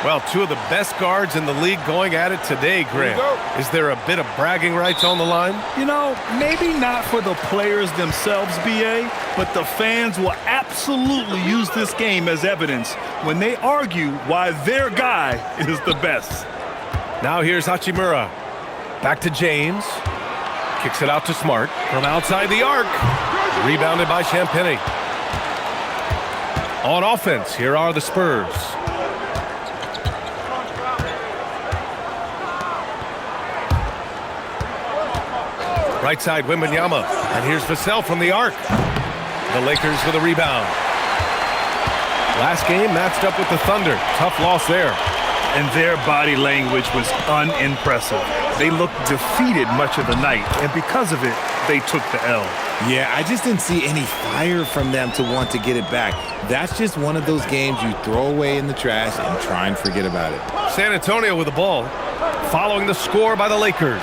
Well, two of the best guards in the league going at it today, Grant. Is there a bit of bragging rights on the line? You know, maybe not for the players themselves, BA, but the fans will absolutely use this game as evidence when they argue why their guy is the best. Now here's Hachimura. Back to James. Kicks it out to Smart from outside the arc. Rebounded by Champagnie. On offense, here are the Spurs. Right side, Wembanyama. And here's Vassell from the arc. The Lakers with a rebound. Last game matched up with the Thunder. Tough loss there. And their body language was unimpressive. They looked defeated much of the night, and because of it, they took the L. Yeah, I just didn't see any fire from them to want to get it back. That's just one of those games you throw away in the trash and try and forget about it. San Antonio with the ball. Following the score by the Lakers.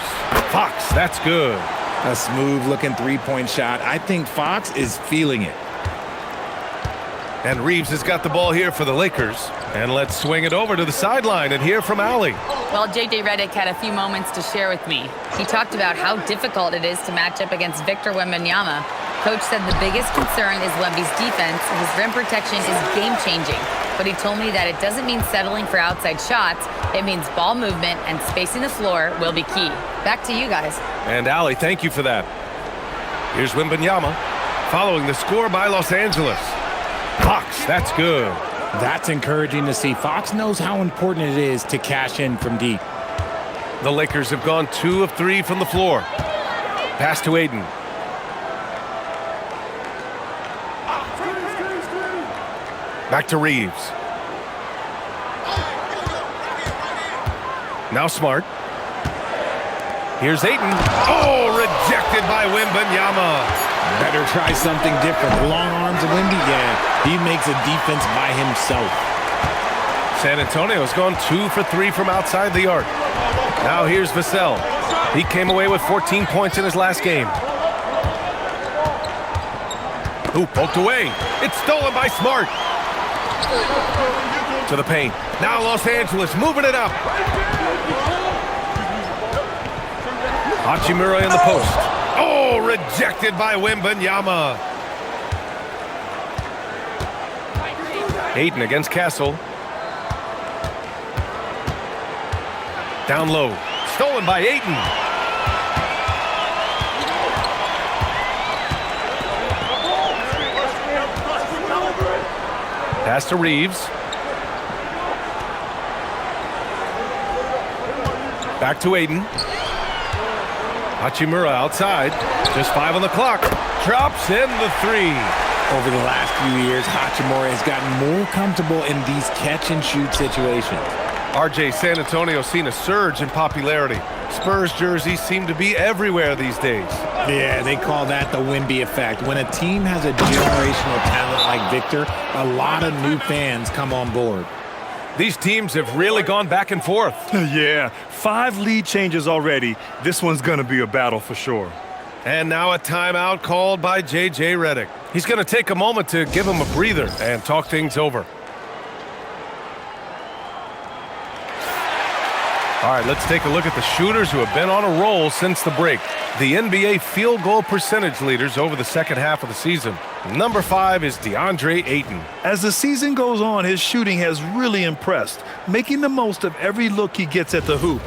Fox, that's good. A smooth-looking three-point shot. I think Fox is feeling it. And Reeves has got the ball here for the Lakers. And let's swing it over to the sideline and hear from Allie. Well, J.J. Redick had a few moments to share with me. He talked about how difficult it is to match up against Victor Wembanyama. Coach said the biggest concern is Wemby's defense. His rim protection is game-changing. But he told me that it doesn't mean settling for outside shots. It means ball movement and spacing the floor will be key. Back to you guys. And Allie, thank you for that. Here's Wembanyama. Following the score by Los Angeles. Fox, that's good. That's encouraging to see. Fox knows how important it is to cash in from deep. The Lakers have gone 2 of 3 from the floor. Pass to Aiden. Back to Reeves. Now Smart. Here's Aiden. Oh, rejected by Wembanyama. Better try something different. The long arms of Wemby, yeah, he makes a defense by himself. San Antonio has gone 2 for 3 from outside the arc. Now here's Vassell. He came away with 14 points in his last game. Ooh, poked away. It's stolen by Smart. To the paint. Now Los Angeles moving it up. Hachimura in the post. Oh, rejected by Wembanyama. Aiden against Castle. Down low. Stolen by Aiden. Pass to Reeves. Back to Aiden. Hachimura outside. Just 5 on the clock. Drops in the 3. Over the last few years, Hachimura has gotten more comfortable in these catch-and-shoot situations. RJ, San Antonio's seen a surge in popularity. Spurs jerseys seem to be everywhere these days. Yeah, they call that the Wemby effect. When a team has a generational talent like Victor, a lot of new fans come on board. These teams have really gone back and forth. Yeah, 5 lead changes already. This one's going to be a battle for sure. And now a timeout called by J.J. Redick. He's going to take a moment to give him a breather and talk things over. All right, let's take a look at the shooters who have been on a roll since the break. The NBA field goal percentage leaders over the second half of the season. Number 5 is DeAndre Ayton. As the season goes on, his shooting has really impressed, making the most of every look he gets at the hoop.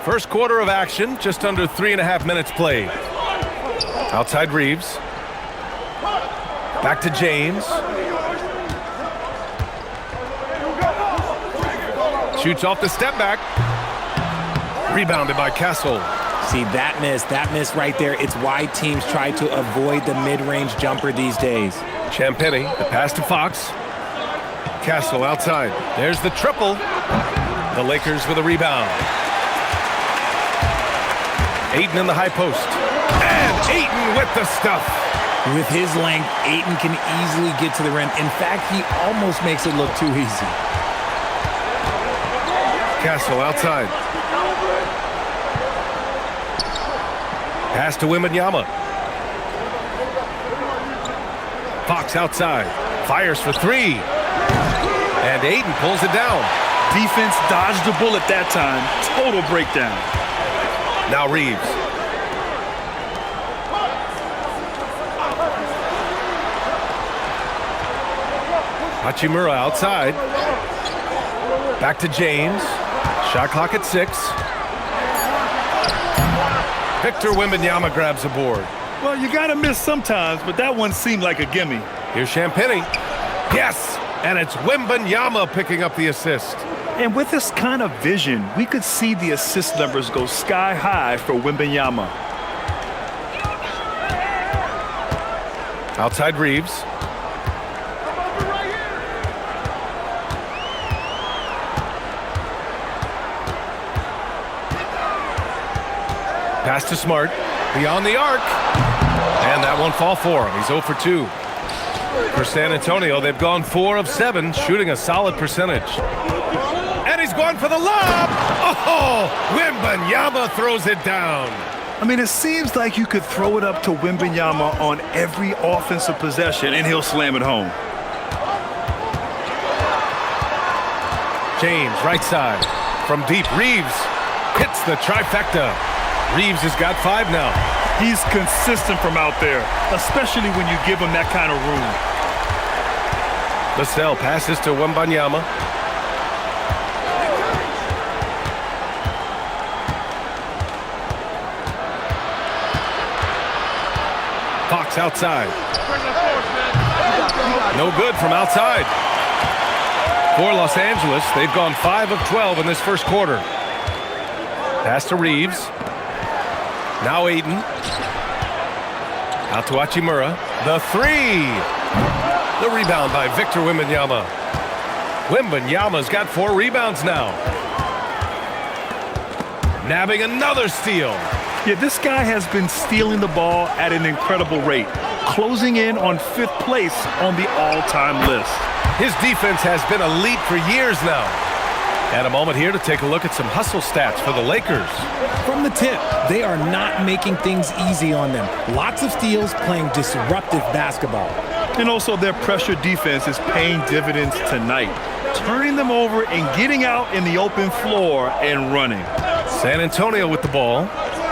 First quarter of action, just under 3.5 minutes played. Outside Reeves. Back to James. Shoots off the step back. Rebounded by Castle. See, that miss right there, it's why teams try to avoid the mid-range jumper these days. Champagnie, the pass to Fox. Castle outside. There's the triple. The Lakers with a rebound. Ayton in the high post. And Ayton with the stuff. With his length, Ayton can easily get to the rim. In fact, he almost makes it look too easy. Castle outside. Pass to Wembanyama. Fox outside. Fires for three. And Ayton pulls it down. Defense dodged the bullet that time. Total breakdown. Now Reeves. Hachimura outside. Back to James. Shot clock at 6. Victor Wembanyama grabs the board. Well, you got to miss sometimes, but that one seemed like a gimme. Here's Champagnie. Yes! And it's Wembanyama picking up the assist. And with this kind of vision, we could see the assist numbers go sky high for Wembanyama. Outside Reeves. Pass to Smart. Beyond the arc. And that won't fall for him. He's 0 for 2. For San Antonio, they've gone 4 of 7, shooting a solid percentage. And he's going for the lob. Oh, Wembanyama throws it down. I mean, it seems like you could throw it up to Wembanyama on every offensive possession, and he'll slam it home. James, right side. From deep, Reeves hits the trifecta. Reeves has got 5 now. He's consistent from out there, especially when you give him that kind of room. Vassell passes to Wembanyama. Fox outside. No good from outside. For Los Angeles, they've gone 5 of 12 in this first quarter. Pass to Reeves. Now Ayton. Out to Hachimura. The 3. The rebound by Victor Wembanyama. Wembanyama's got 4 rebounds now. Nabbing another steal. Yeah, this guy has been stealing the ball at an incredible rate, closing in on 5th place on the all-time list. His defense has been elite for years now. And a moment here to take a look at some hustle stats for the Lakers. From the tip, they are not making things easy on them. Lots of steals, playing disruptive basketball. And also their pressure defense is paying dividends tonight, turning them over and getting out in the open floor and running. San Antonio with the ball,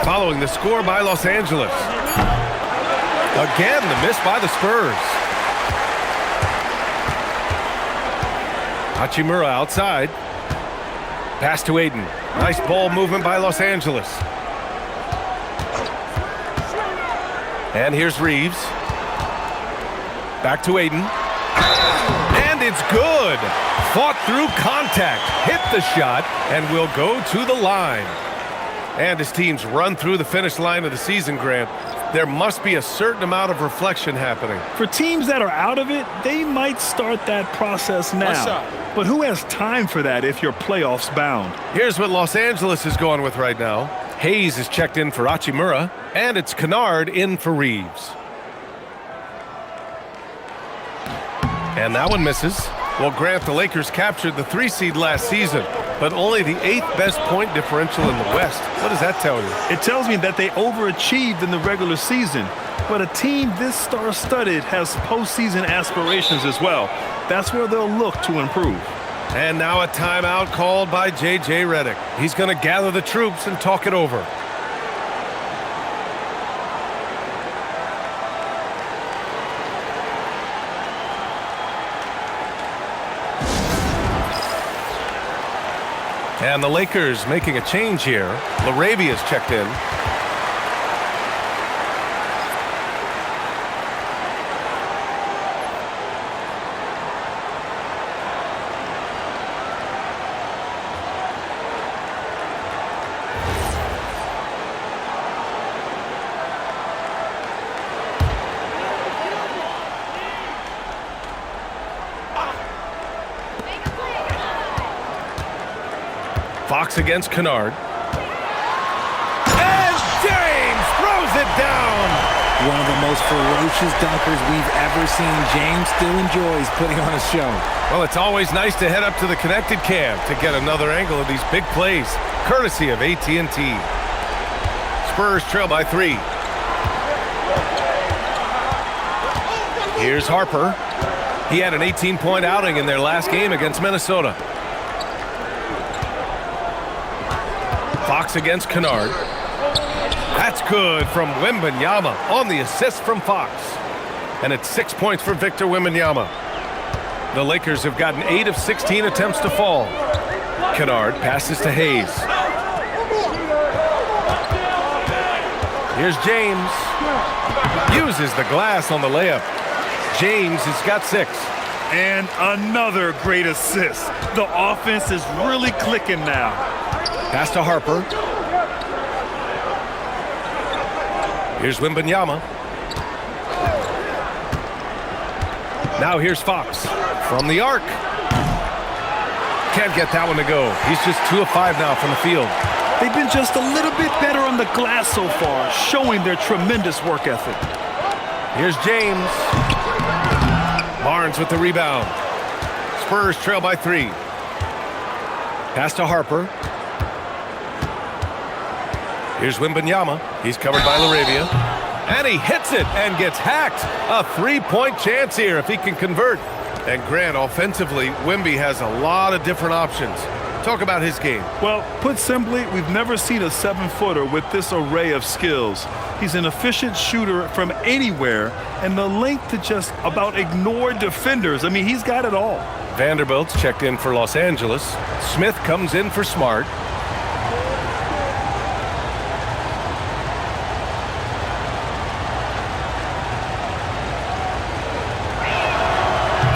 following the score by Los Angeles. Again, the miss by the Spurs. Hachimura outside. Pass to Ayton. Nice ball movement by Los Angeles. And here's Reeves. Back to Ayton. And it's good. Fought through contact. Hit the shot and will go to the line. And his teams run through the finish line of the season, Grant. There must be a certain amount of reflection happening. For teams that are out of it, they might start that process now. But who has time for that if you're playoffs bound? Here's what Los Angeles is going with right now. Hayes is checked in for Hachimura, and it's Kennard in for Reeves. And that one misses. Well, Grant, the Lakers captured the 3 seed last season, but only the 8th best point differential in the West. What does that tell you? It tells me that they overachieved in the regular season, but a team this star-studded has postseason aspirations as well. That's where they'll look to improve. And now a timeout called by J.J. Redick. He's going to gather the troops and talk it over. And the Lakers making a change here. Laravia's checked in. Fox against Kennard. And James throws it down. One of the most ferocious dunkers we've ever seen. James still enjoys putting on a show. Well, it's always nice to head up to the connected cam to get another angle of these big plays, courtesy of AT&T. Spurs trail by 3. Here's Harper. He had an 18-point outing in their last game against Minnesota. Fox against Kennard. That's good from Wembanyama on the assist from Fox. And it's 6 points for Victor Wembanyama. The Lakers have gotten 8 of 16 attempts to fall. Kennard passes to Hayes. Here's James. Uses the glass on the layup. James has got 6. And another great assist. The offense is really clicking now. Pass to Harper. Here's Wembanyama. Now here's Fox from the arc. Can't get that one to go. He's just 2 of 5 now from the field. They've been just a little bit better on the glass so far, showing their tremendous work ethic. Here's James. Barnes with the rebound. Spurs trail by 3. Pass to Harper. Here's Wembanyama. He's covered by LaRavia. And he hits it and gets hacked. A 3-point chance here if he can convert. And Grant, offensively, Wemby has a lot of different options. Talk about his game. Well, put simply, we've never seen a 7-footer with this array of skills. He's an efficient shooter from anywhere, and the length to just about ignore defenders. I mean, he's got it all. Vanderbilt's checked in for Los Angeles. Smith comes in for Smart.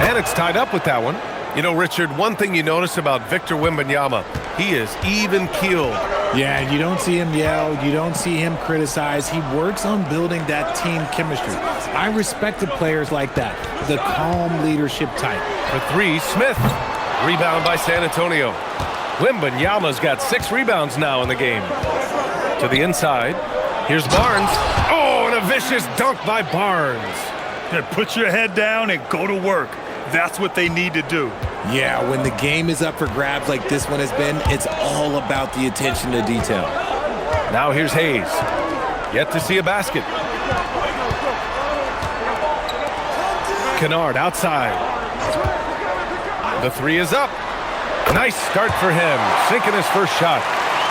And it's tied up with that one. You know, Richard, one thing you notice about Victor Wembanyama, he is even-keeled. Yeah, you don't see him yell. You don't see him criticize. He works on building that team chemistry. I respected players like that, the calm leadership type. For 3, Smith. Rebound by San Antonio. Wembanyama's got 6 rebounds now in the game. To the inside. Here's Barnes. Oh, and a vicious dunk by Barnes. Put your head down and go to work. That's what they need to do. Yeah, when the game is up for grabs like this one has been, it's all about the attention to detail. Now here's Hayes. Yet to see a basket. Kennard outside. The 3 is up. Nice start for him. Sinking his first shot.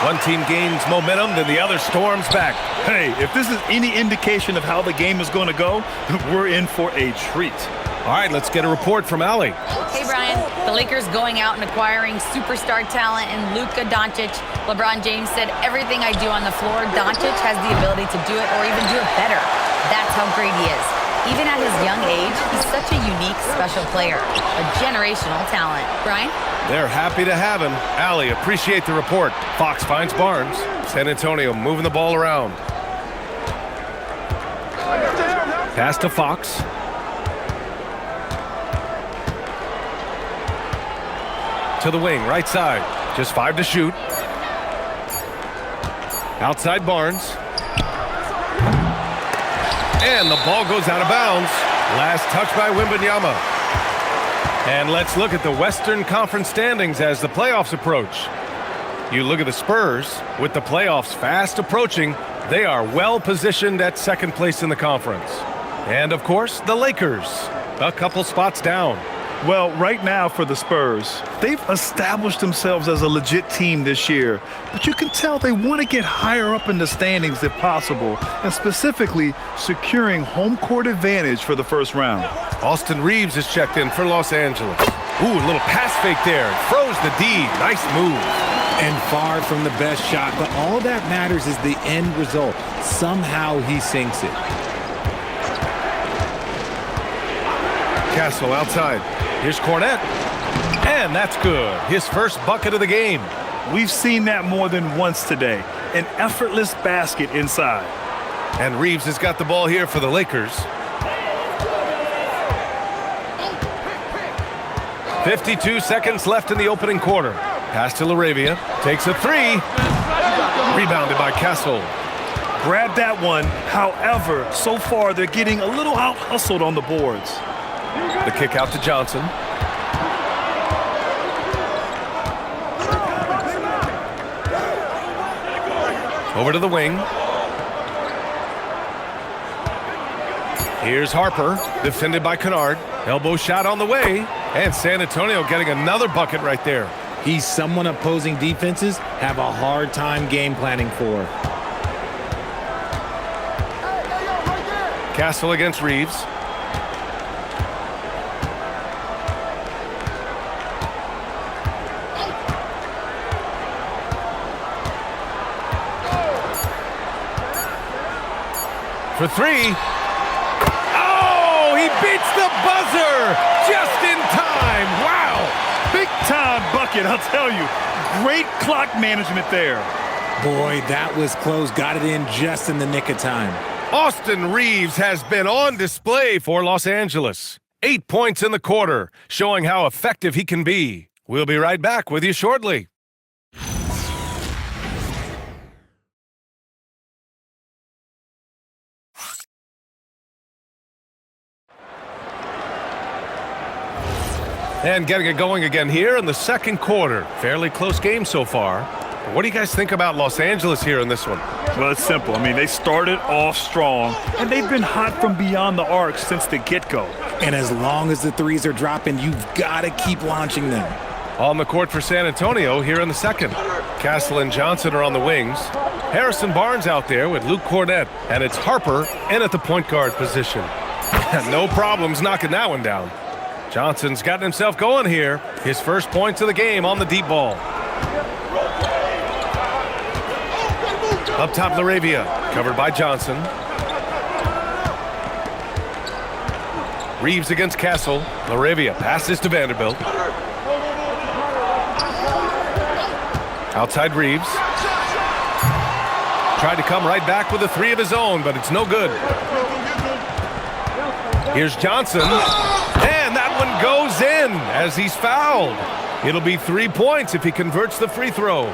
One team gains momentum, then the other storms back. Hey, if this is any indication of how the game is going to go, we're in for a treat. All right, let's get a report from Allie. Hey, Brian. The Lakers going out and acquiring superstar talent in Luka Doncic. LeBron James said, everything I do on the floor, Doncic has the ability to do it or even do it better. That's how great he is. Even at his young age, he's such a unique, special player. A generational talent. Brian? They're happy to have him. Allie, appreciate the report. Fox finds Barnes. San Antonio moving the ball around. Pass to Fox. To the wing, right side. Just 5 to shoot. Outside Barnes. And the ball goes out of bounds. Last touch by Wembanyama. And let's look at the Western Conference standings as the playoffs approach. You look at the Spurs. With the playoffs fast approaching, they are well positioned at second place in the conference. And, of course, the Lakers, a couple spots down. Well, right now for the Spurs, they've established themselves as a legit team this year, but you can tell they want to get higher up in the standings if possible, and specifically securing home court advantage for the first round. Austin Reeves is checked in for Los Angeles. Ooh, a little pass fake there. Froze the D. Nice move. And far from the best shot, but all that matters is the end result. Somehow he sinks it. Castle outside. Here's Cornette. And that's good. His first bucket of the game. We've seen that more than once today. An effortless basket inside. And Reeves has got the ball here for the Lakers. 52 seconds left in the opening quarter. Pass to LaRavia. Takes a 3. Rebounded by Castle. Grab that one. However, so far they're getting a little out-hustled on the boards. The kick out to Johnson. Over to the wing. Here's Harper, defended by Kennard. Elbow shot on the way, and San Antonio getting another bucket right there. He's someone opposing defenses have a hard time game planning for. Castle against Reeves. For three. Oh, he beats the buzzer just in time. Wow. Big time bucket, I'll tell you. Great clock management there. Boy, that was close. Got it in just in the nick of time. Austin Reeves has been on display for Los Angeles. 8 points in the quarter, showing how effective he can be. We'll be right back with you shortly. And getting it going again here in the second quarter. Fairly close game so far. What do you guys think about Los Angeles here in this one? Well, it's simple. I mean, they started off strong, and they've been hot from beyond the arc since the get-go. And as long as the threes are dropping, you've got to keep launching them. On the court for San Antonio here in the second. Castle and Johnson are on the wings. Harrison Barnes out there with Luke Cornett. And it's Harper in at the point guard position. No problems knocking that one down. Johnson's gotten himself going here. His first points of the game on the deep ball. Up top, Laravia, covered by Johnson. Reeves against Castle. Laravia passes to Vanderbilt. Outside Reeves. Tried to come right back with a three of his own, but it's no good. Here's Johnson. And that one goes in as he's fouled. It'll be 3 points if he converts the free throw.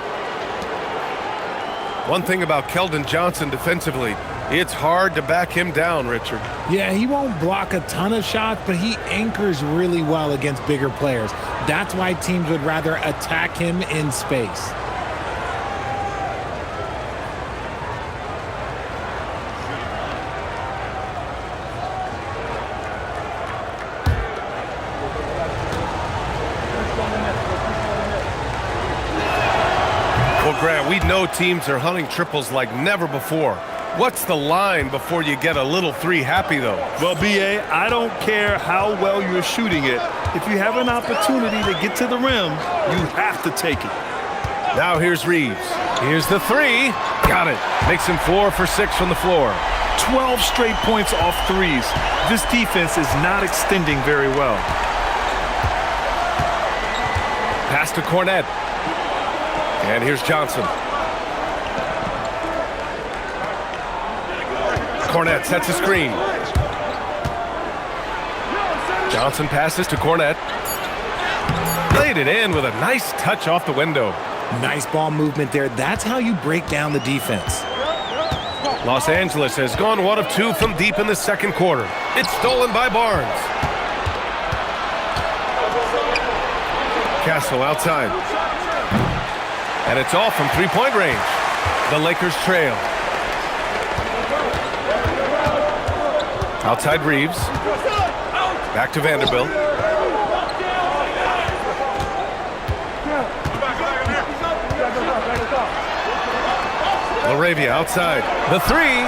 One thing about Keldon Johnson defensively, it's hard to back him down, Richard. Yeah, he won't block a ton of shots, but he anchors really well against bigger players. That's why teams would rather attack him in space. Grant, we know teams are hunting triples like never before. What's the line before you get a little three happy, though? Well, B.A., I don't care how well you're shooting it. If you have an opportunity to get to the rim, you have to take it. Now here's Reeves. Here's the three. Got it. Makes him 4 for 6 from the floor. 12 straight points off threes. This defense is not extending very well. Pass to Cornett. And here's Johnson. Cornett sets a screen. Johnson passes to Cornett. Laid it in with a nice touch off the window. Nice ball movement there. That's how you break down the defense. Los Angeles has gone 1 of 2 from deep in the second quarter. It's stolen by Barnes. Castle outside. And it's off from three-point range. The Lakers trail. Outside Reeves. Back to Vanderbilt. Laravia outside. The three.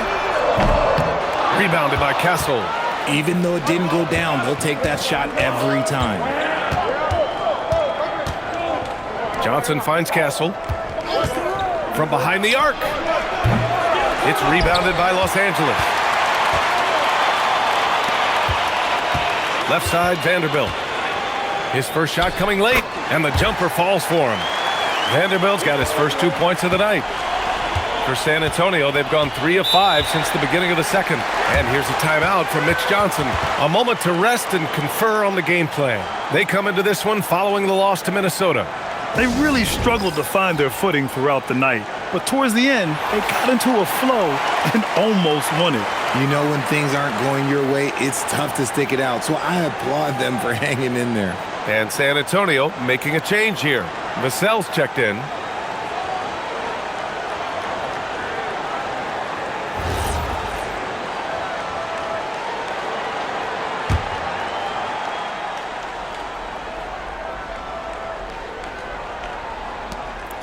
Rebounded by Castle. Even though it didn't go down, they'll take that shot every time. Johnson finds Castle. From behind the arc. It's rebounded by Los Angeles. Left side, Vanderbilt. His first shot coming late, and the jumper falls for him. Vanderbilt's got his first 2 points of the night. For San Antonio, they've gone 3 of 5 since the beginning of the second. And here's a timeout from Mitch Johnson. A moment to rest and confer on the game plan. They come into this one following the loss to Minnesota. They really struggled to find their footing throughout the night. But towards the end, they got into a flow and almost won it. You know, when things aren't going your way, it's tough to stick it out. So I applaud them for hanging in there. And San Antonio making a change here. Vassell's checked in.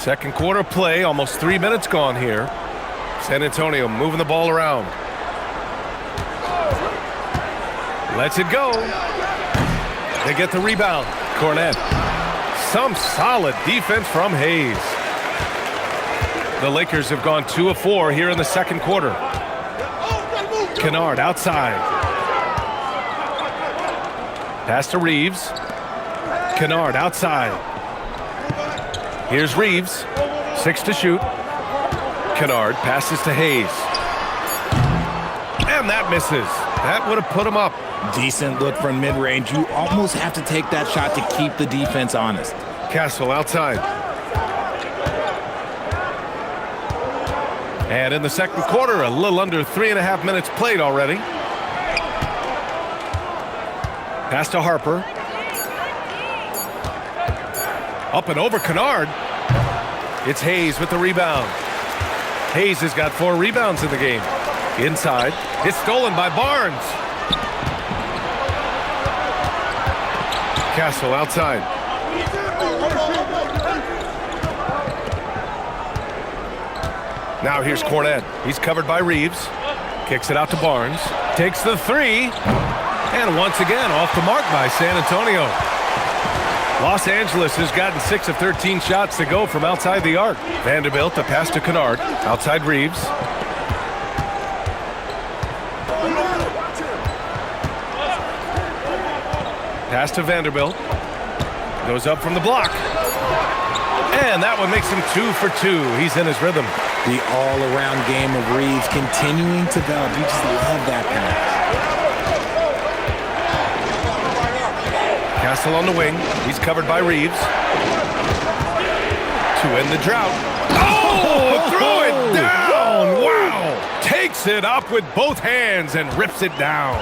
Second quarter play, almost 3 minutes gone here. San Antonio moving the ball around. Lets it go. They get the rebound. Cornet. Some solid defense from Hayes. The Lakers have gone 2 of 4 here in the second quarter. Kennard outside. Pass to Reeves. Kennard outside. Here's Reeves. 6 to shoot. Kennard passes to Hayes. And that misses. That would have put him up. Decent look from mid-range. You almost have to take that shot to keep the defense honest. Castle outside. And in the second quarter, a little under 3.5 minutes played already. Pass to Harper. Up and over Kennard. It's Hayes with the rebound. Hayes has got 4 rebounds in the game. Inside. It's stolen by Barnes. Castle outside. Now here's Cornet. He's covered by Reeves. Kicks it out to Barnes. Takes the 3. And once again off the mark by San Antonio. Los Angeles has gotten 6 of 13 shots to go from outside the arc. Vanderbilt, the pass to Kennard. Outside Reeves. Pass to Vanderbilt. Goes up from the block. And that one makes him 2 for 2. He's in his rhythm. The all-around game of Reeves continuing to develop. You just love that pass. Castle on the wing. He's covered by Reeves. To end the drought. Oh! Throw it down! Wow! Takes it up with both hands and rips it down.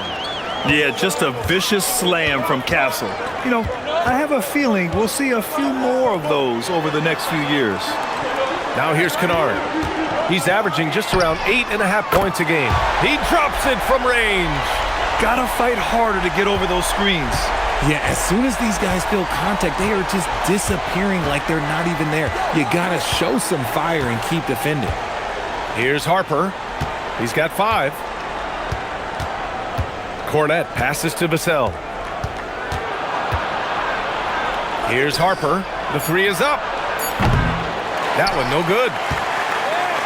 Yeah, just a vicious slam from Castle. You know, I have a feeling we'll see a few more of those over the next few years. Now here's Kennard. He's averaging just around 8.5 points a game. He drops it from range. Gotta fight harder to get over those screens. Yeah, as soon as these guys feel contact, they are just disappearing like they're not even there. You gotta show some fire and keep defending. Here's Harper. He's got 5. Cornet passes to Vassell. Here's Harper. The 3 is up. That one no good.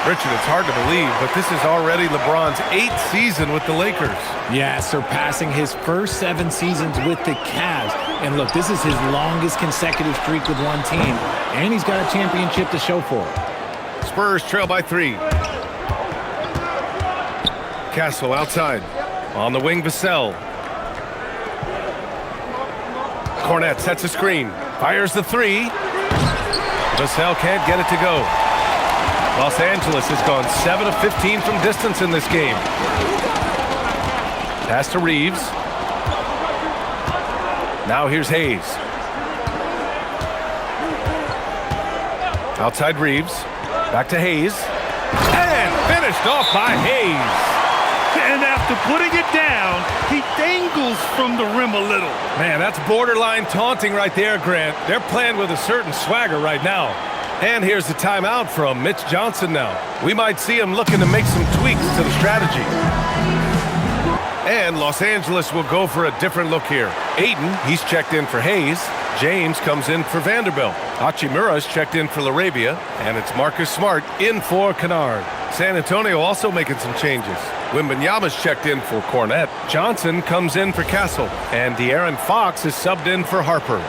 Richard, it's hard to believe, but this is already LeBron's 8th season with the Lakers. Yeah, surpassing his first 7 seasons with the Cavs. And look, this is his longest consecutive streak with one team. And he's got a championship to show for it. Spurs trail by 3. Castle outside. On the wing, Vassell. Cornet sets a screen. Fires the 3. Vassell can't get it to go. Los Angeles has gone 7 of 15 from distance in this game. Pass to Reeves. Now here's Hayes. Outside Reeves. Back to Hayes. And finished off by Hayes. And after putting it down, he dangles from the rim a little. Man, that's borderline taunting right there, Grant. They're playing with a certain swagger right now. And here's the timeout from Mitch Johnson now. We might see him looking to make some tweaks to the strategy. And Los Angeles will go for a different look here. Ayton, he's checked in for Hayes. James comes in for Vanderbilt. Hachimura's checked in for LaRabia. And it's Marcus Smart in for Kennard. San Antonio also making some changes. Wembanyama's checked in for Cornet. Johnson comes in for Castle. And De'Aaron Fox is subbed in for Harper.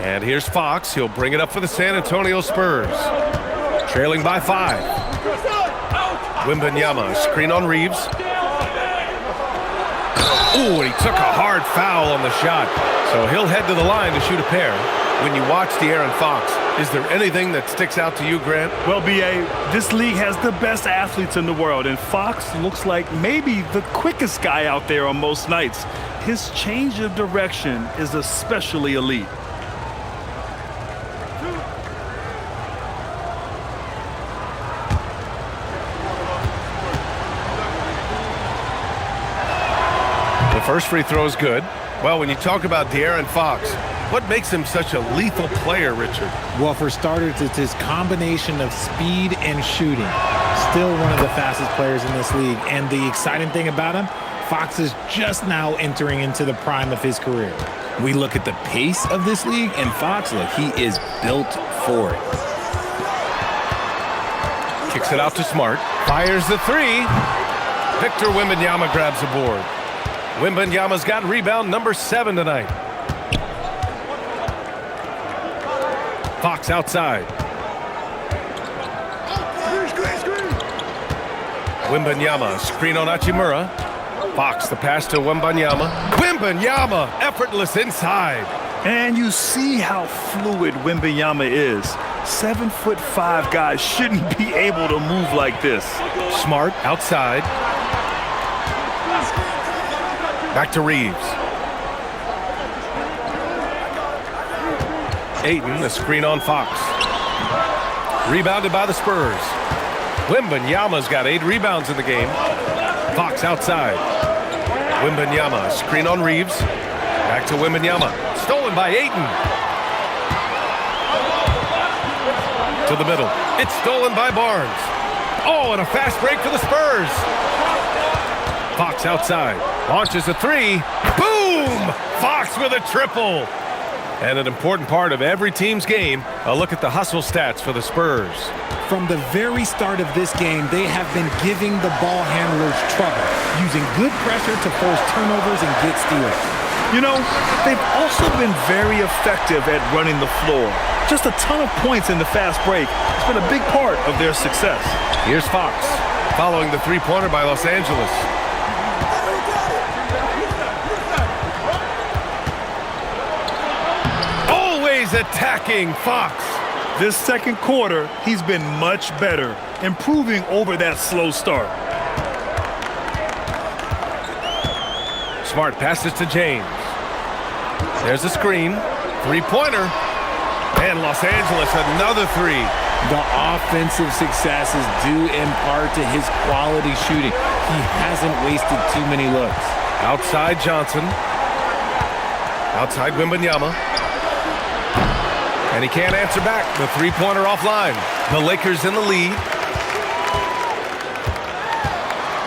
And here's Fox. He'll bring it up for the San Antonio Spurs. Trailing by 5. Wembanyama, screen on Reeves. Ooh, and he took a hard foul on the shot. So he'll head to the line to shoot a pair. When you watch De'Aaron Fox, is there anything that sticks out to you, Grant? Well, B.A., this league has the best athletes in the world, and Fox looks like maybe the quickest guy out there on most nights. His change of direction is especially elite. The first free throw is good. Well, when you talk about De'Aaron Fox, What makes him such a lethal player, Richard? Well, for starters, it's his combination of speed and shooting. Still one of the fastest players in this league. And the exciting thing about him, Fox is just now entering into the prime of his career. We look at the pace of this league, and Fox, look, he is built for it. Kicks it out to Smart. Fires the three. Victor Wembanyama grabs the board. Wembanyama's got rebound number 7 tonight. Fox outside. Wembanyama, screen on Hachimura. Fox, the pass to Wembanyama. Wembanyama, effortless inside. And you see how fluid Wembanyama is. 7'5" guys shouldn't be able to move like this. Smart outside. Back to Reeves. Ayton, the screen on Fox. Rebounded by the Spurs. Wembanyama's got 8 rebounds in the game. Fox outside. Wembanyama, screen on Reeves. Back to Wembanyama. Stolen by Ayton. To the middle. It's stolen by Barnes. Oh, and a fast break for the Spurs. Fox outside. Launches a 3. Boom! Fox with a triple. And an important part of every team's game, a look at the hustle stats for the Spurs. From the very start of this game, they have been giving the ball handlers trouble, using good pressure to force turnovers and get steals. You know, they've also been very effective at running the floor. Just a ton of points in the fast break. It's been a big part of their success. Here's Fox, following the three-pointer by Los Angeles. Always attacking Fox. This second quarter, he's been much better, improving over that slow start. Smart passes to James. There's a screen. Three-pointer. And Los Angeles, another 3. The offensive success is due in part to his quality shooting. He hasn't wasted too many looks. Outside Johnson. Outside Wembanyama. And he can't answer back. The three-pointer offline. The Lakers in the lead.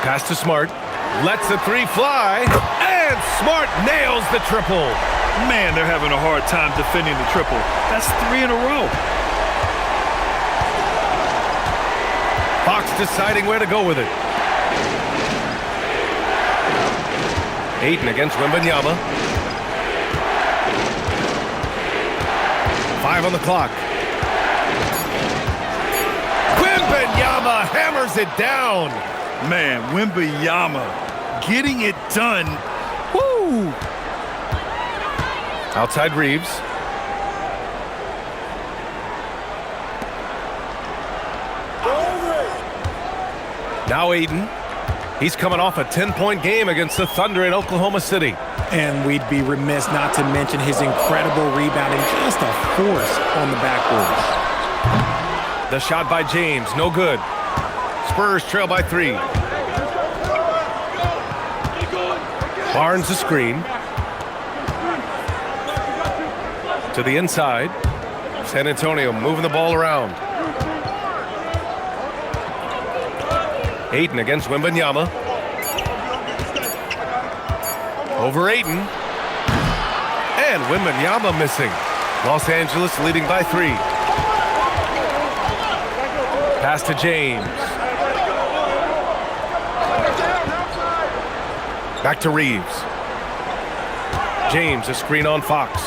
Pass to Smart. Lets the 3 fly. And Smart nails the triple. Man, they're having a hard time defending the triple. That's 3 in a row. Fox deciding where to go with it. Ayton against Wembanyama. 5 on the clock. Wembanyama hammers it down. Man, Wembanyama getting it done. Woo! Outside Reeves. Now Ayton. He's coming off a 10-point game against the Thunder in Oklahoma City. And we'd be remiss not to mention his incredible rebounding, just a force on the backboard. The shot by James, no good. Spurs trail by 3. Barnes the screen. To the inside. San Antonio moving the ball around. Ayton against Wembanyama. Over Ayton. And Wembanyama missing. Los Angeles leading by 3. Pass to James. Back to Reeves. James, a screen on Fox.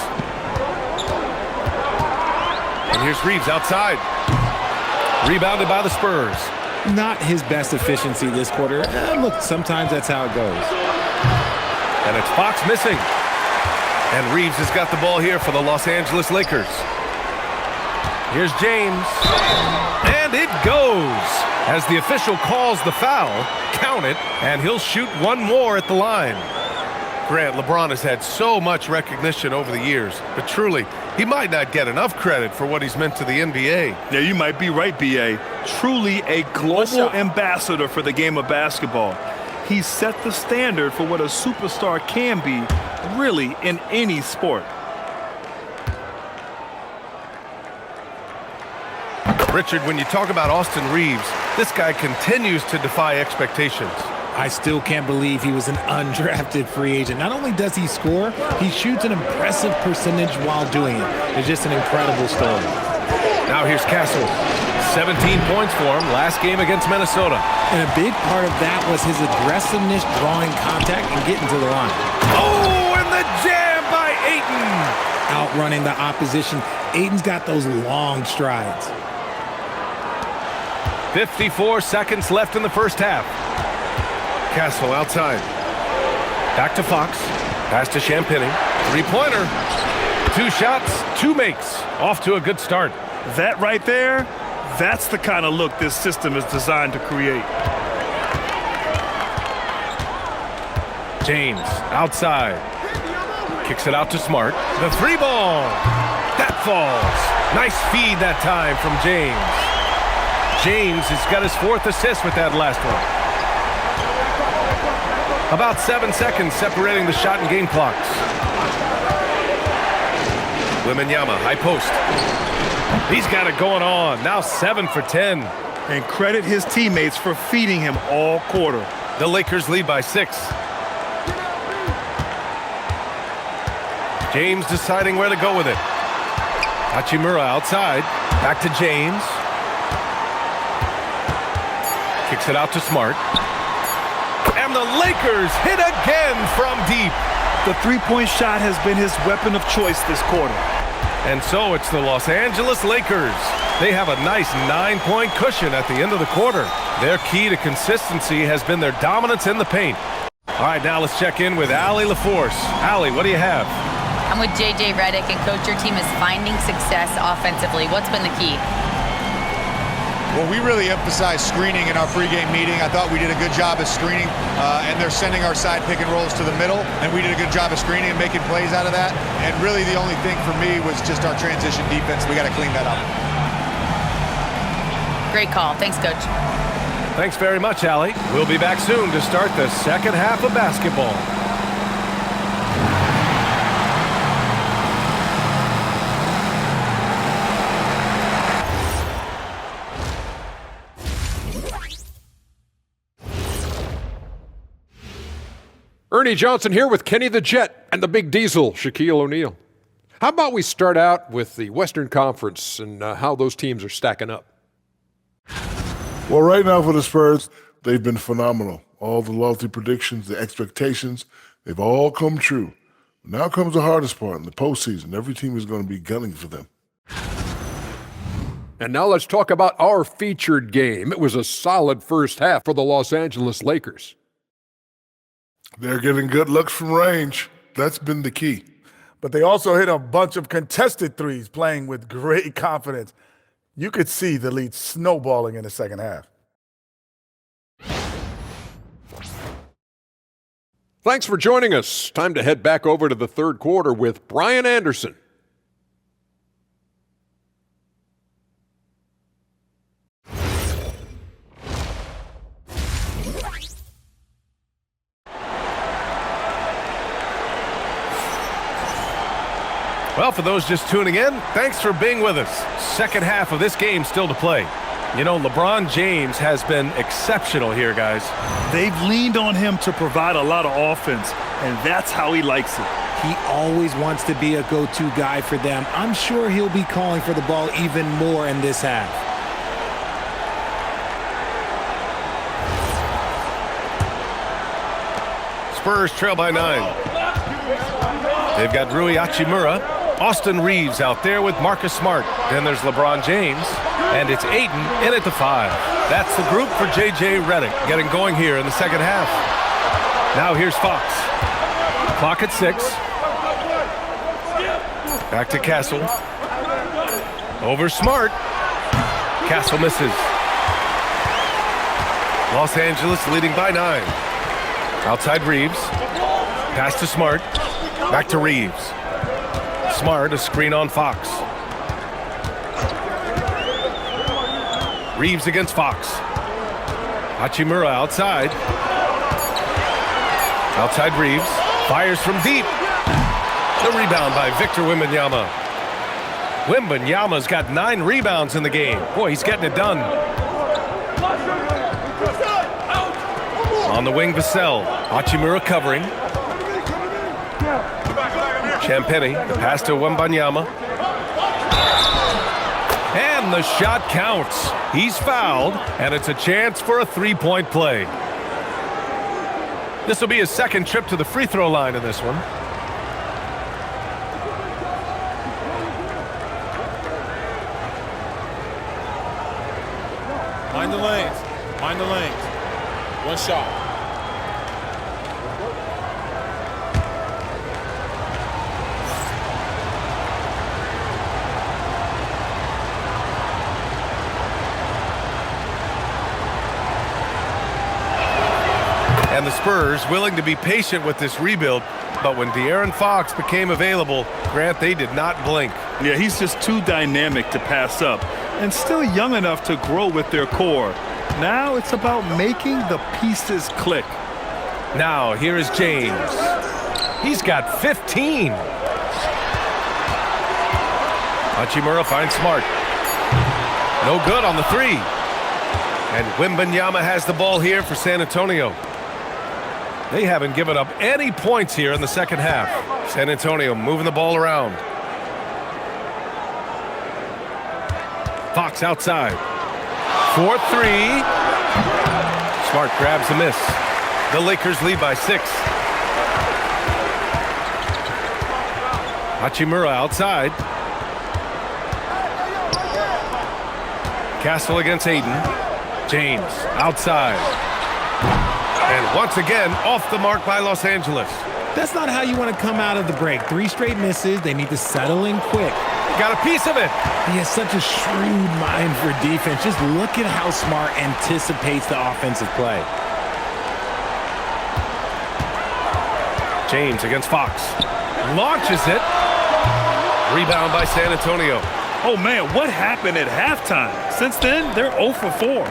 And here's Reeves outside. Rebounded by the Spurs. Not his best efficiency this quarter. Look, sometimes that's how it goes. And it's Fox missing. And Reeves has got the ball here for the Los Angeles Lakers. Here's James. And it goes. As the official calls the foul, count it, and he'll shoot one more at the line. Grant, LeBron has had so much recognition over the years, but truly, he might not get enough credit for what he's meant to the NBA. Yeah, you might be right, B.A. Truly a global ambassador for the game of basketball. He set the standard for what a superstar can be, really, in any sport. Richard, when you talk about Austin Reeves, this guy continues to defy expectations. I still can't believe he was an undrafted free agent. Not only does he score, he shoots an impressive percentage while doing it. It's just an incredible story. Now here's Castle. 17 points for him last game against Minnesota. And a big part of that was his aggressiveness, drawing contact, and getting to the line. Oh, and the jam by Ayton. Outrunning the opposition. Ayton's got those long strides. 54 seconds left in the first half. Castle outside. Back to Fox. Pass to Champagny. Three-pointer. 2 shots, 2 makes. Off to a good start. That right there, that's the kind of look this system is designed to create. James outside. Kicks it out to Smart. The 3-ball. That falls. Nice feed that time from James. James has got his 4th assist with that last one. About 7 seconds separating the shot and game clocks. Wembanyama, high post. He's got it going on. Now 7 for 10. And credit his teammates for feeding him all quarter. The Lakers lead by 6. James deciding where to go with it. Hachimura outside. Back to James. Kicks it out to Smart. And the Lakers hit again from deep. The three-point shot has been his weapon of choice this quarter. And so it's the Los Angeles Lakers. They have a nice 9-point cushion at the end of the quarter. Their key to consistency has been their dominance in the paint. All right, now let's check in with Allie LaForce. Allie, what do you have? I'm with J.J. Redick, and Coach, your team is finding success offensively. What's been the key? Well, we really emphasized screening in our pregame meeting. I thought we did a good job of screening, and they're sending our side pick and rolls to the middle, and we did a good job of screening and making plays out of that. And really the only thing for me was just our transition defense. We got to clean that up. Great call. Thanks, Coach. Thanks very much, Allie. We'll be back soon to start the second half of basketball. Ernie Johnson here with Kenny the Jet and the Big Diesel, Shaquille O'Neal. How about we start out with the Western Conference and how those teams are stacking up? Well, right now for the Spurs, they've been phenomenal. All the lofty predictions, the expectations, they've all come true. Now comes the hardest part in the postseason. Every team is going to be gunning for them. And now let's talk about our featured game. It was a solid first half for the Los Angeles Lakers. They're getting good looks from range. That's been the key. But they also hit a bunch of contested threes, playing with great confidence. You could see the lead snowballing in the second half. Thanks for joining us. Time to head back over to the third quarter with Brian Anderson. Well, for those just tuning in, thanks for being with us. Second half of this game still to play. You know, LeBron James has been exceptional here, guys. They've leaned on him to provide a lot of offense, and that's how he likes it. He always wants to be a go-to guy for them. I'm sure he'll be calling for the ball even more in this half. Spurs trail by 9. They've got Rui Hachimura, Austin Reeves out there with Marcus Smart. Then there's LeBron James, and it's Ayton in at the 5. That's the group for J.J. Redick getting going here in the second half. Now here's Fox. Clock at 6. Back to Castle. Over Smart. Castle misses. Los Angeles leading by 9. Outside Reeves. Pass to Smart. Back to Reeves. Smart, a screen on Fox. Reeves against Fox. Hachimura outside. Outside Reeves. Fires from deep. The rebound by Victor Wembanyama. Wembanyama's got 9 rebounds in the game. Boy, he's getting it done. On the wing, Vassell. Hachimura covering. Champagny, the pass to Wembanyama. And the shot counts. He's fouled, and it's a chance for a 3-point play. This will be his second trip to the free throw line in this one. Mind the lanes. Mind the lanes. One shot. And the Spurs willing to be patient with this rebuild, but when De'Aaron Fox became available, Grant, they did not blink. Yeah, he's just too dynamic to pass up and still young enough to grow with their core. Now it's about making the pieces click. Now here is James. He's got 15. Hachimura finds Smart. No good on the 3. And Wembanyama has the ball here for San Antonio. They haven't given up any points here in the second half. San Antonio moving the ball around. Fox outside. 4-3. Smart grabs the miss. The Lakers lead by 6. Hachimura outside. Castle against Aiden. James outside. And once again, off the mark by Los Angeles. That's not how you want to come out of the break. 3 straight misses. They need to settle in quick. Got a piece of it. He has such a shrewd mind for defense. Just look at how Smart anticipates the offensive play. James against Fox. Launches it. Rebound by San Antonio. Oh, man, what happened at halftime? Since then, they're 0 for 4.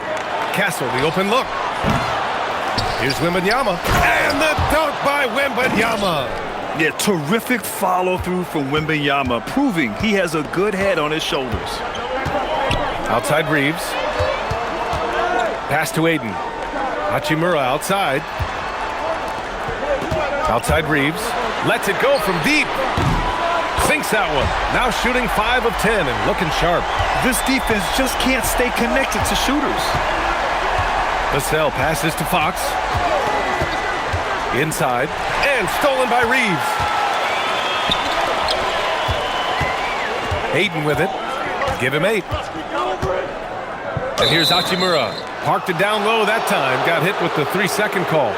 Castle, the open look. Here's Wembanyama. And the dunk by Wembanyama. Yeah, terrific follow-through from Wembanyama, proving he has a good head on his shoulders. Outside Reeves. Pass to Aiden. Hachimura outside. Outside Reeves. Lets it go from deep. Sinks that one. Now shooting 5 of 10 and looking sharp. This defense just can't stay connected to shooters. Vassell passes to Fox. Inside. And stolen by Reeves. Aiden with it. Give him 8. And here's Hachimura. Parked it down low that time. Got hit with the 3-second call.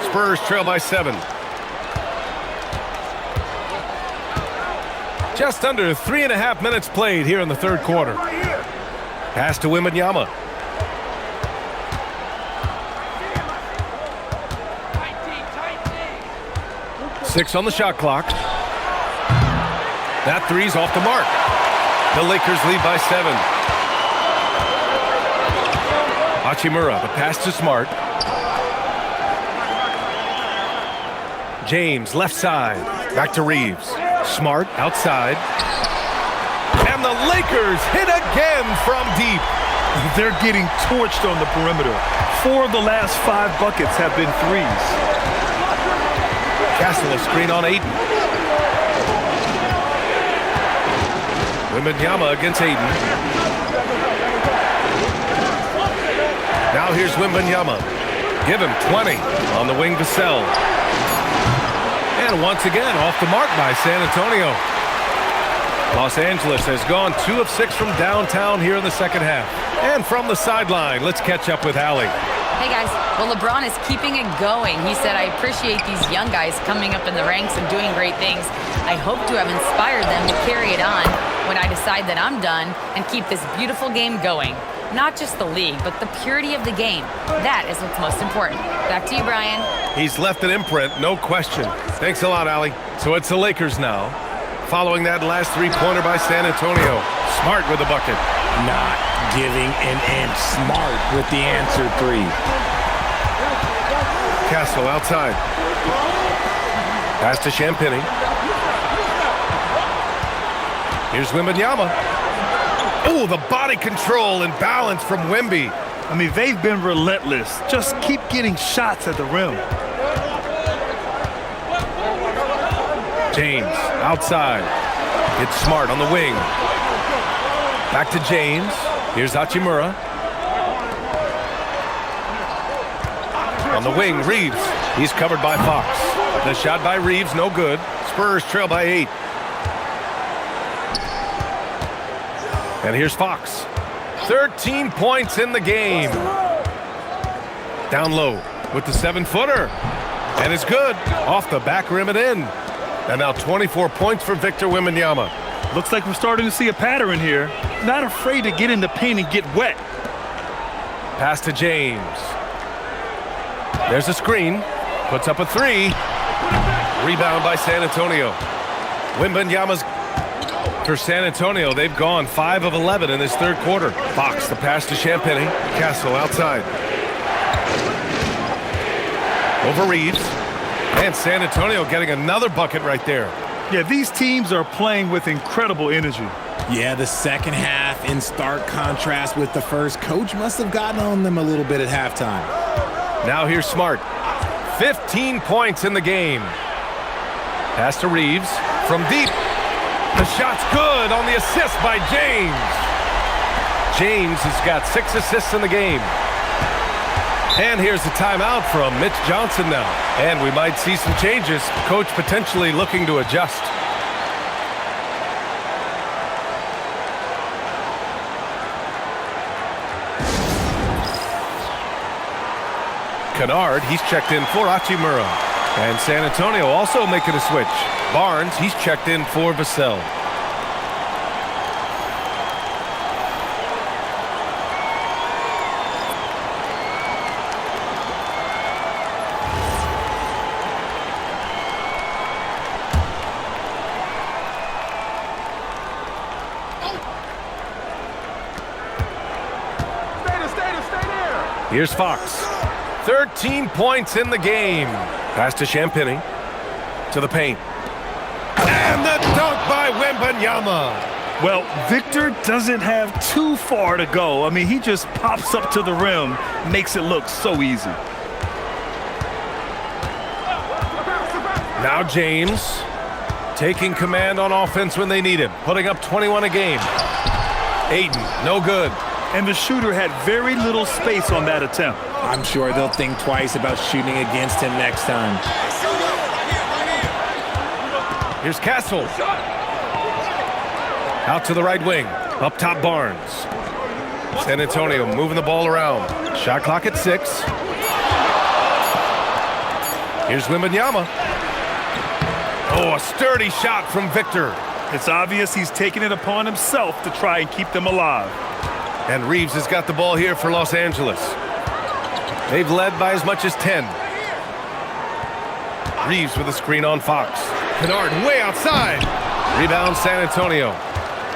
Spurs trail by 7. Just under 3.5 minutes played here in the third quarter. Pass to Wembanyama. Six on the shot clock. That 3's off the mark. The Lakers lead by 7. Hachimura, the pass to Smart. James, left side. Back to Reeves. Smart, outside. And the Lakers hit again from deep. They're getting torched on the perimeter. 4 of the last 5 buckets have been 3s. Castle a screen on Aiden. Wembanyama against Aiden. Now here's Wembanyama. Give him 20 on the wing, Vassell. And once again, off the mark by San Antonio. Los Angeles has gone 2 of 6 from downtown here in the second half. And from the sideline, let's catch up with Allie. Hey guys, well LeBron is keeping it going. He said, I appreciate these young guys coming up in the ranks and doing great things. I hope to have inspired them to carry it on when I decide that I'm done and keep this beautiful game going. Not just the league, but the purity of the game. That is what's most important. Back to you, Brian. He's left an imprint, no question. Thanks a lot, Allie. So it's the Lakers now. Following that last 3-pointer by San Antonio. Smart with the bucket. Not giving an inch. Smart with the answer 3. Castle outside. Pass to Champagny. Here's Wembanyama. Oh, the body control and balance from Wemby. I mean, they've been relentless. Just keep getting shots at the rim. James outside. It's Smart on the wing. Back to James. Here's Hachimura. On the wing, Reeves. He's covered by Fox. The shot by Reeves, no good. Spurs trail by 8. And here's Fox. 13 points in the game. Down low with the 7-footer. And it's good. Off the back rim and in. And now 24 points for Victor Wembanyama. Looks like we're starting to see a pattern here. Not afraid to get in the paint and get wet. Pass to James. There's a screen. Puts up a 3. Rebound by San Antonio. Wembanyama's for San Antonio. They've gone 5 of 11 in this third quarter. Fox, the pass to Champagny. Castle outside. Over Reeves. And San Antonio getting another bucket right there. Yeah, these teams are playing with incredible energy. Yeah, the second half in stark contrast with the first. Coach must have gotten on them a little bit at halftime. Now here's Smart. 15 points in the game. Pass to Reeves from deep. The shot's good on the assist by James. James has got 6 assists in the game. And here's the timeout from Mitch Johnson now. And we might see some changes. Coach potentially looking to adjust. Kennard, he's checked in for Hachimura. And San Antonio also making a switch. Barnes, he's checked in for Vassell. Here's Fox. 13 points in the game. Pass to Champagny. To the paint. And the dunk by Wembanyama. Well, Victor doesn't have too far to go. I mean, he just pops up to the rim, makes it look so easy. Now James taking command on offense when they need him. Putting up 21 a game. Ayton, no good. And the shooter had very little space on that attempt. I'm sure they'll think twice about shooting against him next time. Here's Castle. Out to the right wing. Up top Barnes. San Antonio moving the ball around. Shot clock at 6. Here's Wembanyama. Oh, a sturdy shot from Victor. It's obvious he's taking it upon himself to try and keep them alive. And Reeves has got the ball here for Los Angeles. They've led by as much as 10. Reeves with a screen on Fox. Kennard way outside. Rebound San Antonio.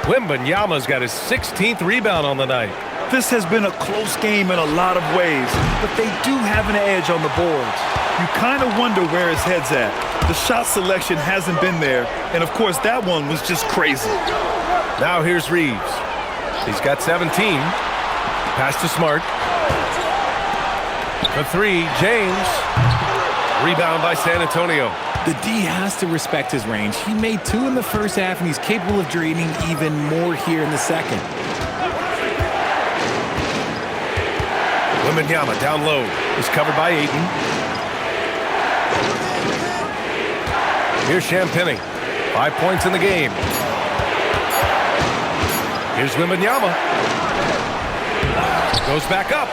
Wembanyama's got his 16th rebound on the night. This has been a close game in a lot of ways, but they do have an edge on the boards. You kind of wonder where his head's at. The shot selection hasn't been there, and of course that one was just crazy. Now here's Reeves. He's got 17. Pass to Smart. For 3, James. Rebound by San Antonio. The D has to respect his range. He made 2 in the first half, and he's capable of draining even more here in the second. Wembanyama down low. Is covered by Ayton. Here's Champagny. 5 points in the game. Here's Wembanyama. Goes back up.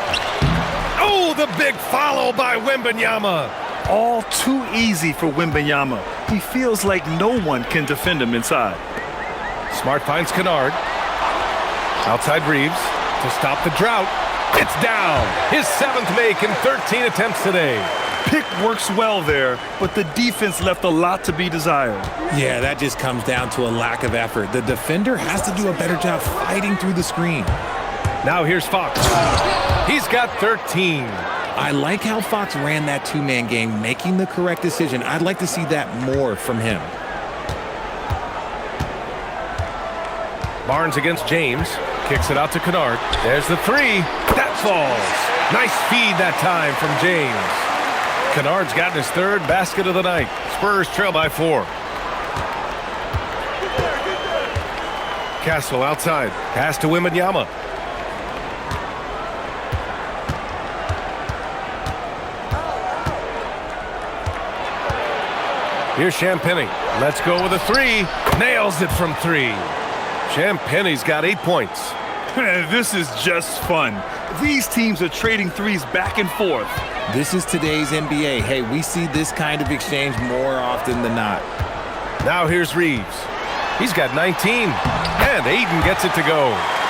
Oh, the big follow by Wembanyama. All too easy for Wembanyama. He feels like no one can defend him inside. Smart finds Kennard. Outside Reeves to stop the drought. It's down. His 7th make in 13 attempts today. Pick works well there, but the defense left a lot to be desired. Yeah, that just comes down to a lack of effort. The defender has to do a better job fighting through the screen. Now here's Fox. He's got 13. I like how Fox ran that two-man game, making the correct decision. I'd like to see that more from him. Barnes against James. Kicks it out to Kennard. There's the three. That falls. Nice feed that time from James. Kennard's gotten his third basket of the night. Spurs trail by 4. Castle outside. Pass to Wembanyama. Here's Champagnie. Let's go with a three. Nails it from 3. Champagnie's got 8 points. This is just fun. These teams are trading threes back and forth. This is today's NBA. Hey, we see this kind of exchange more often than not. Now here's Reeves. He's got 19. And Ayton gets it to go.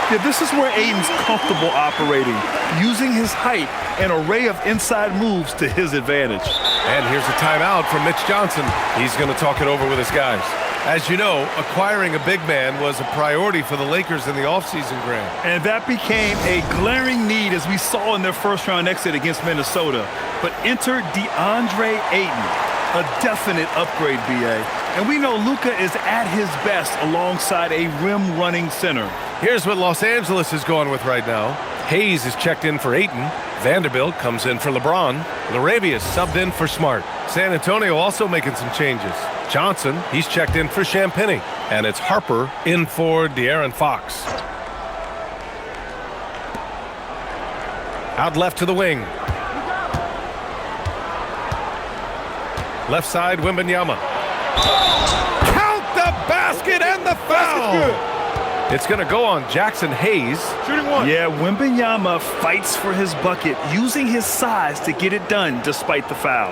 Yeah, this is where Ayton's comfortable operating, using his height and array of inside moves to his advantage. And here's a timeout from Mitch Johnson. He's going to talk it over with his guys. As you know, acquiring a big man was a priority for the Lakers in the offseason, Grant. And that became a glaring need as we saw in their first-round exit against Minnesota. But enter DeAndre Ayton, a definite upgrade, B.A. And we know Luka is at his best alongside a rim-running center. Here's what Los Angeles is going with right now. Hayes is checked in for Ayton. Vanderbilt comes in for LeBron. LaRavia is subbed in for Smart. San Antonio also making some changes. Johnson, he's checked in for Champagnie. And it's Harper in for De'Aaron Fox. Out left to the wing. Left side, Wembanyama. Count the basket and the foul! It's going to go on Jackson Hayes. Shooting one. Yeah, Wembanyama fights for his bucket, using his size to get it done despite the foul.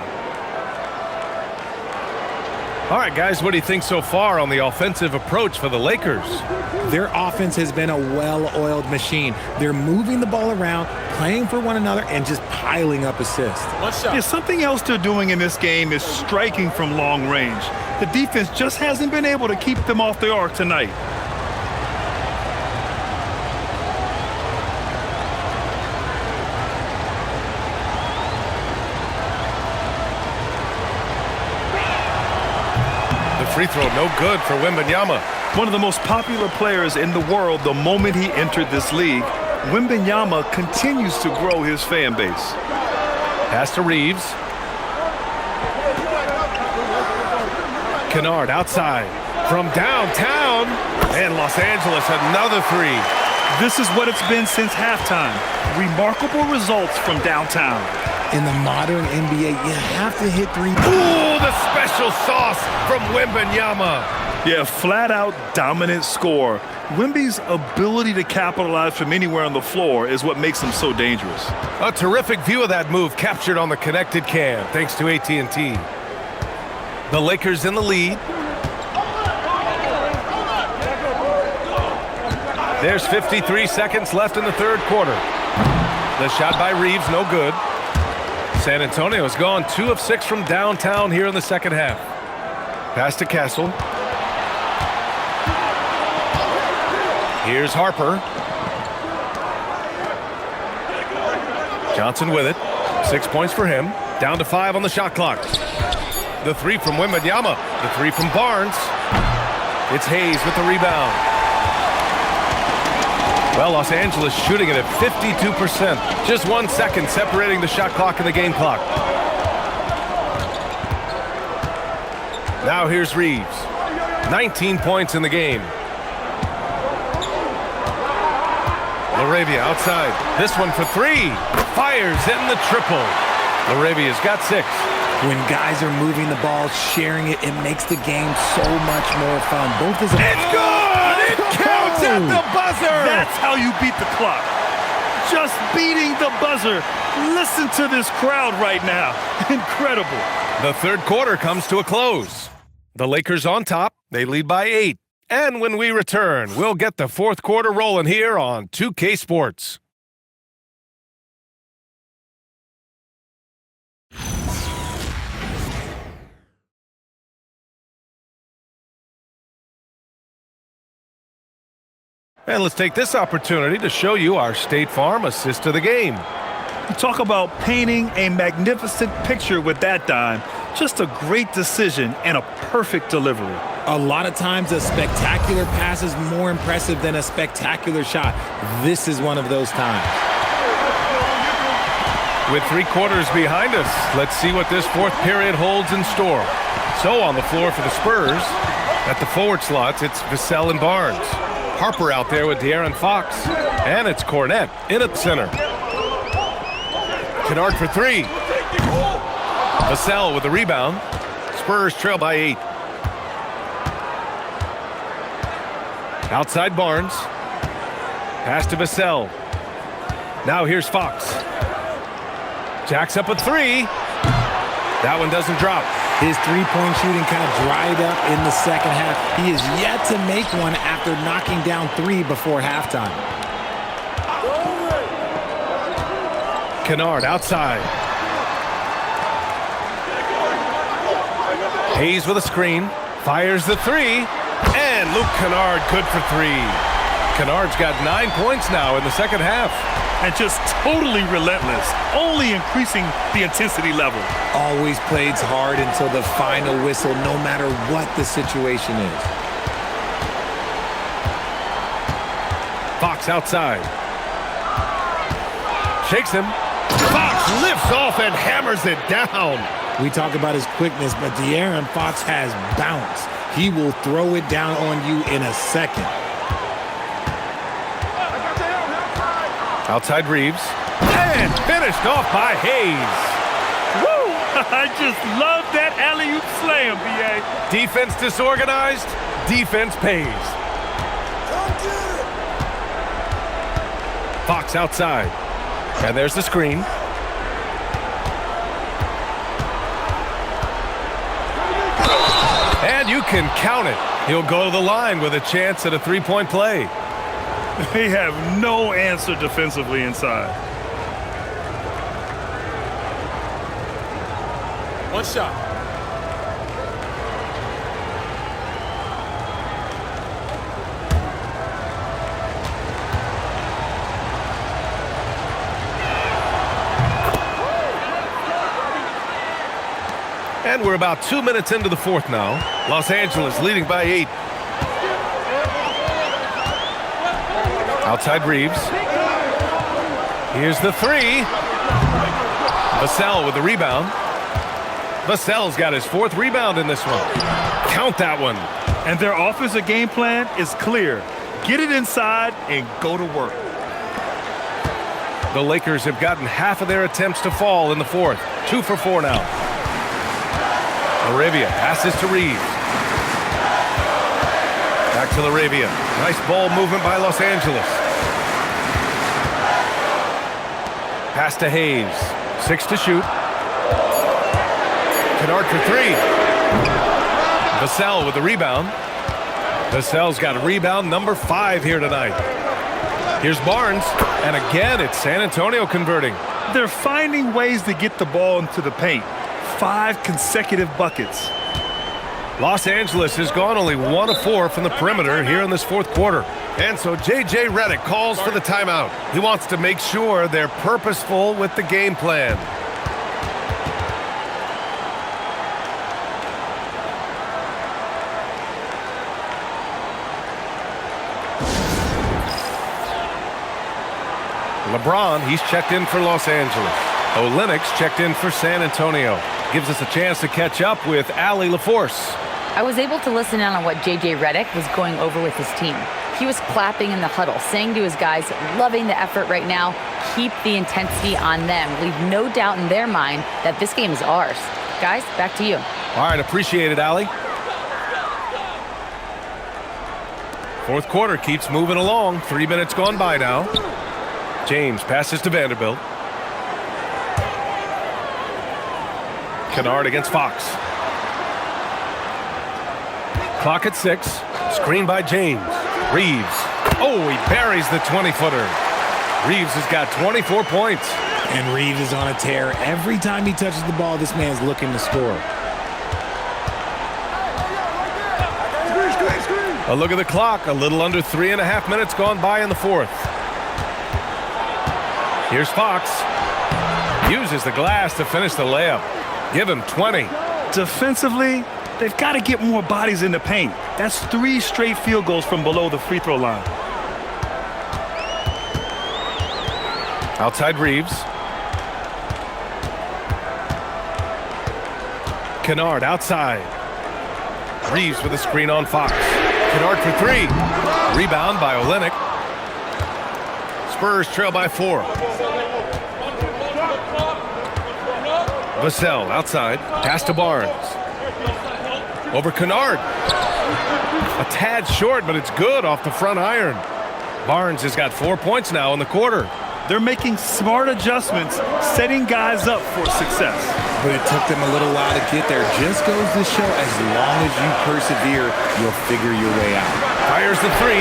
All right, guys, what do you think so far on the offensive approach for the Lakers? Their offense has been a well-oiled machine. They're moving the ball around, playing for one another, and just piling up assists. Yeah, something else they're doing in this game is striking from long range. The defense just hasn't been able to keep them off the arc tonight. Free throw no good for Wembanyama. One of the most popular players in the world the moment he entered this league, Wembanyama continues to grow his fan base. Pass to Reeves. Kennard outside from downtown. And Los Angeles another three. This is what it's been since halftime. Remarkable results from downtown. In the modern NBA, you have to hit 3. Ooh, the special sauce from Wembanyama. Yeah, flat-out dominant score. Wemby's ability to capitalize from anywhere on the floor is what makes him so dangerous. A terrific view of that move captured on the connected cam, thanks to AT&T. The Lakers in the lead. There's 53 seconds left in the third quarter. The shot by Reeves, no good. San Antonio has gone 2 of 6 from downtown here in the second half. Pass to Castle. Here's Harper. Johnson with it. 6 points for him. Down to 5 on the shot clock. The three from Wembanyama. The three from Barnes. It's Hayes with the rebound. Well, Los Angeles shooting it at 52%. Just 1 second separating the shot clock and the game clock. Now here's Reeves. 19 points in the game. LaRavia outside. This one for 3. Fires in the triple. LaRavia's got 6. When guys are moving the ball, sharing it, it makes the game so much more fun. Both is it's good! It counts at the buzzer! That's how you beat the clock. Just beating the buzzer. Listen to this crowd right now. Incredible. The third quarter comes to a close. The Lakers on top. They lead by 8. And when we return, we'll get the fourth quarter rolling here on 2K Sports. And let's take this opportunity to show you our State Farm assist to the game. You talk about painting a magnificent picture with that dime. Just a great decision and a perfect delivery. A lot of times a spectacular pass is more impressive than a spectacular shot. This is one of those times. With 3 quarters behind us, let's see what this fourth period holds in store. So on the floor for the Spurs, at the forward slots, it's Vassell and Barnes. Harper out there with De'Aaron Fox. And it's Cornette in at the center. Kennard for 3. Vassell with the rebound. Spurs trail by 8. Outside Barnes. Pass to Vassell. Now here's Fox. Jacks up a 3. That one doesn't drop. His three-point shooting kind of dried up in the second half. He is yet to make one after knocking down 3 before halftime. Kennard outside. Hayes with a screen. Fires the 3. And Luke Kennard good for 3. Kennard's got 9 points now in the second half. And just totally relentless, only increasing the intensity level. Always plays hard until the final whistle, no matter what the situation is. Fox outside. Shakes him. Fox lifts off and hammers it down. We talk about his quickness, but De'Aaron Fox has bounce. He will throw it down on you in a second. Outside Reeves. And finished off by Hayes. Woo! I just love that alley-oop slam, B.A. Defense disorganized. Defense pays. Fox outside. And there's the screen. And you can count it. He'll go to the line with a chance at a 3-point play. They have no answer defensively inside. One shot. And we're about 2 minutes into the fourth now. Los Angeles leading by 8. Outside Reeves. Here's the 3. Vassell with the rebound. Vassell's got his 4th rebound in this one. Count that one. And their offensive game plan is clear. Get it inside and go to work. The Lakers have gotten half of their attempts to fall in the fourth. 2 for 4 now. Laravia passes to Reeves. Back to Laravia. Nice ball movement by Los Angeles. Pass to Hayes. 6 to shoot. Kennard for 3. Vassell with the rebound. Vassell's got rebound number 5 here tonight. Here's Barnes. And again, it's San Antonio converting. They're finding ways to get the ball into the paint. 5 consecutive buckets. Los Angeles has gone only 1 of 4 from the perimeter here in this fourth quarter. And so J.J. Redick calls for the timeout. He wants to make sure they're purposeful with the game plan. LeBron, he's checked in for Los Angeles. Olynyk's checked in for San Antonio. Gives us a chance to catch up with Allie LaForce. I was able to listen in on what J.J. Redick was going over with his team. He was clapping in the huddle, saying to his guys, loving the effort right now, keep the intensity on them. Leave no doubt in their mind that this game is ours. Guys, back to you. All right, appreciate it, Allie. Fourth quarter keeps moving along. 3 minutes gone by now. James passes to Vanderbilt. Kennard against Fox. Clock at 6. Screen by James. Reeves. Oh, he buries the 20-footer. Reeves has got 24 points. And Reeves is on a tear. Every time he touches the ball, this man's looking to score. A look at the clock. A little under 3.5 minutes gone by in the fourth. Here's Fox. Uses the glass to finish the layup. Give him 20. Defensively, they've got to get more bodies in the paint. That's 3 straight field goals from below the free throw line. Outside Reeves. Kennard outside. Reeves with a screen on Fox. Kennard for 3. Rebound by Olynyk. Spurs trail by 4. Vassell outside. Pass to Barnes. Over Kennard. A tad short, but it's good off the front iron. Barnes has got 4 points now in the quarter. They're making smart adjustments, setting guys up for success. But it took them a little while to get there. Just goes to show, as long as you persevere, you'll figure your way out. Fires the 3.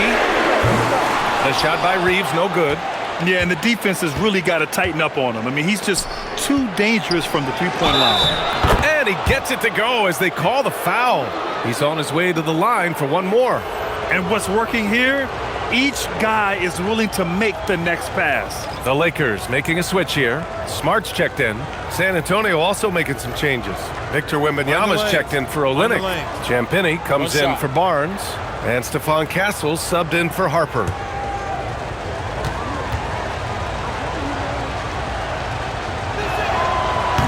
The shot by Reeves, no good. Yeah, and the defense has really got to tighten up on him. I mean, he's just too dangerous from the three-point line. And he gets it to go as they call the foul. He's on his way to the line for one more. And what's working here? Each guy is willing to make the next pass. The Lakers making a switch here. Smart's checked in. San Antonio also making some changes. Victor Wembanyama's checked in for Olynyk. Champagnie comes in for Barnes. And Stephon Castle subbed in for Harper.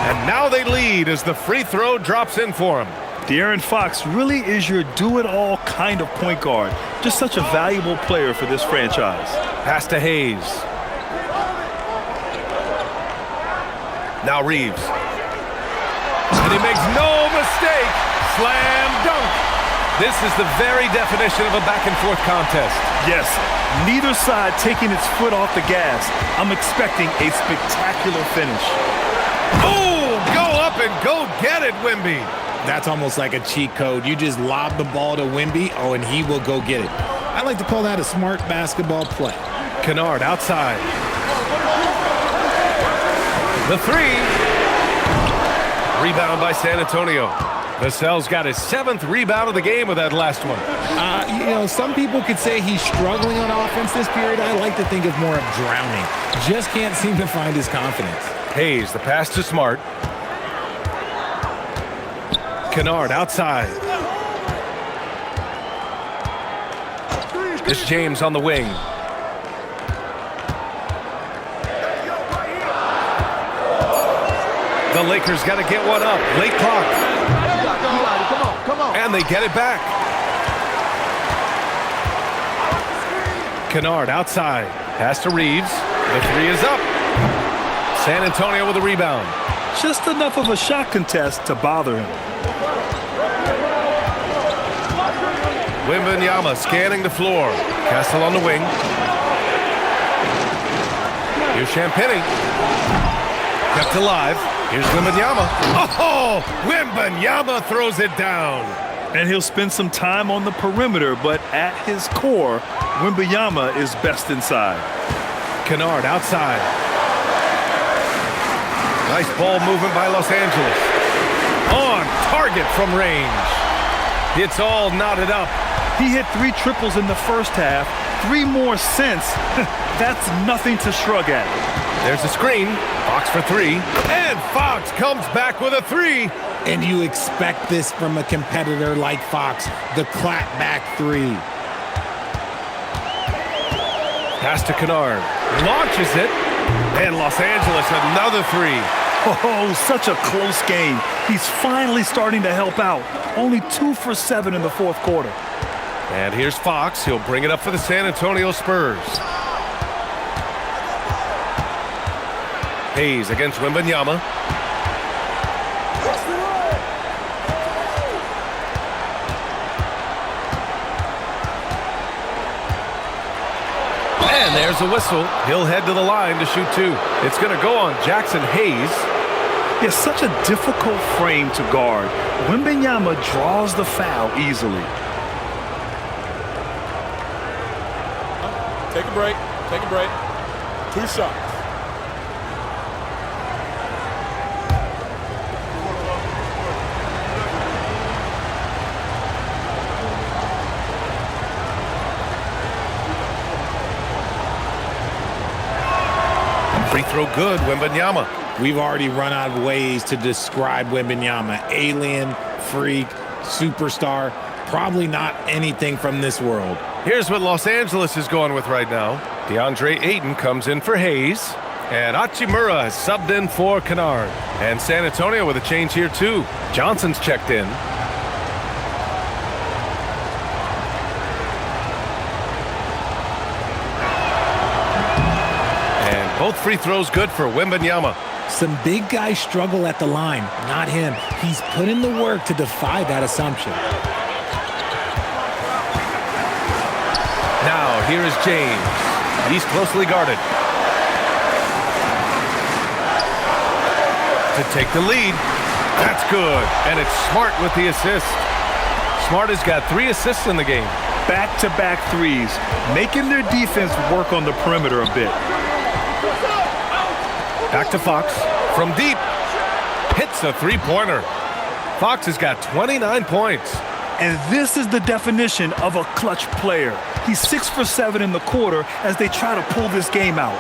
And now they lead as the free throw drops in for him. De'Aaron Fox really is your do-it-all kind of point guard. Just such a valuable player for this franchise. Pass to Hayes. Now Reeves. And he makes no mistake. Slam dunk. This is the very definition of a back-and-forth contest. Yes, neither side taking its foot off the gas. I'm expecting a spectacular finish. Oh, go up and go get it, Wemby. That's almost like a cheat code. You just lob the ball to Wemby, and he will go get it. I like to call that a smart basketball play. Kennard outside. The 3. Rebound by San Antonio. Vassell's got his 7th rebound of the game with that last one. Some people could say he's struggling on offense this period. I like to think of more of drowning. Just can't seem to find his confidence. Hayes, the pass to Smart. Kennard outside. It's James on the wing. The Lakers got to get one up. Late clock. Come on. And they get it back. Kennard outside. Pass to Reeves. The 3 is up. San Antonio with a rebound. Just enough of a shot contest to bother him. Wembanyama scanning the floor. Castle on the wing. Here's Champagnie. Kept alive. Here's Wembanyama. Oh, Wembanyama throws it down. And he'll spend some time on the perimeter, but at his core, Wembanyama is best inside. Kennard outside. Nice ball movement by Los Angeles. On target from range. It's all knotted up. He hit 3 triples in the first half, 3 more since. That's nothing to shrug at. There's a screen. Fox for 3. And Fox comes back with a 3. And you expect this from a competitor like Fox, the clapback 3. Pass to Kennard. Launches it. And Los Angeles another 3. Oh, such a close game. He's finally starting to help out. Only 2 for 7 in the fourth quarter. And here's Fox. He'll bring it up for the San Antonio Spurs. Hayes against Wembanyama. And there's a whistle. He'll head to the line to shoot 2. It's going to go on Jackson Hayes. It's such a difficult frame to guard. Wembanyama draws the foul easily. Take a break. 2 shots. Free throw good, Wembanyama. We've already run out of ways to describe Wembanyama. Alien, freak, superstar, probably not anything from this world. Here's what Los Angeles is going with right now. DeAndre Ayton comes in for Hayes. And Hachimura has subbed in for Kennard. And San Antonio with a change here too. Johnson's checked in. And both free throws good for Wembanyama. Some big guys struggle at the line, not him. He's put in the work to defy that assumption. Now here is James. He's closely guarded. To take the lead. That's good. And it's Smart with the assist. Smart has got 3 assists in the game. Back-to-back threes, making their defense work on the perimeter a bit. Back to Fox. From deep. Hits a three-pointer. Fox has got 29 points. And this is the definition of a clutch player. He's 6 for 7 in the quarter as they try to pull this game out.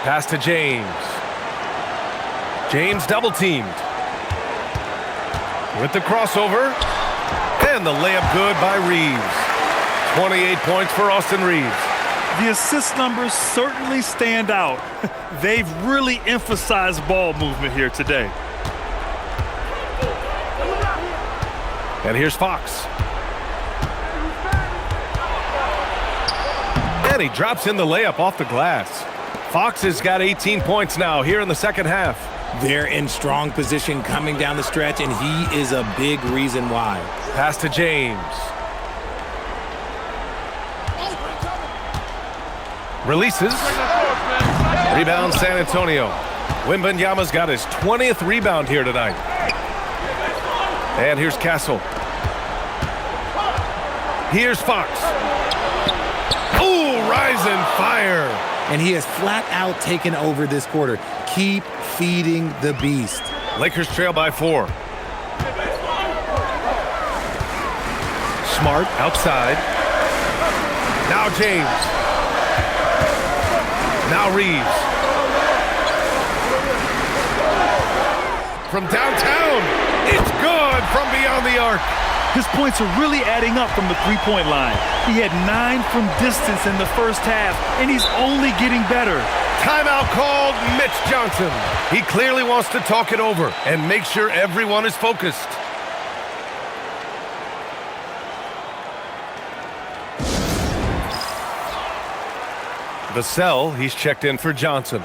Pass to James. James double-teamed. With the crossover. And the layup good by Reeves. 28 points for Austin Reeves. The assist numbers certainly stand out. They've really emphasized ball movement here today. And here's Fox. And he drops in the layup off the glass. Fox has got 18 points now here in the second half. They're in strong position coming down the stretch, and he is a big reason why. Pass to James. Releases. Rebound San Antonio. Wembanyama's got his 20th rebound here tonight. And here's Castle. Here's Fox. Ooh, rising fire. And he has flat out taken over this quarter. Keep feeding the beast. Lakers trail by 4. Smart outside. Now James. Now Reeves. From downtown. It's good from beyond the arc. His points are really adding up from the three-point line. He had 9 from distance in the first half, and he's only getting better. Timeout called. Mitch Johnson. He clearly wants to talk it over and make sure everyone is focused. Vassell, he's checked in for Johnson.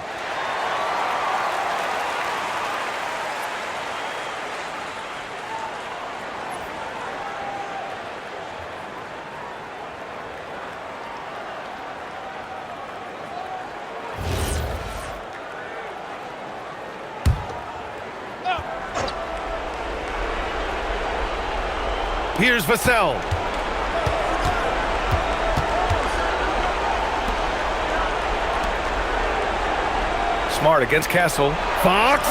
Here's Vassell. Smart against Castle. Fox.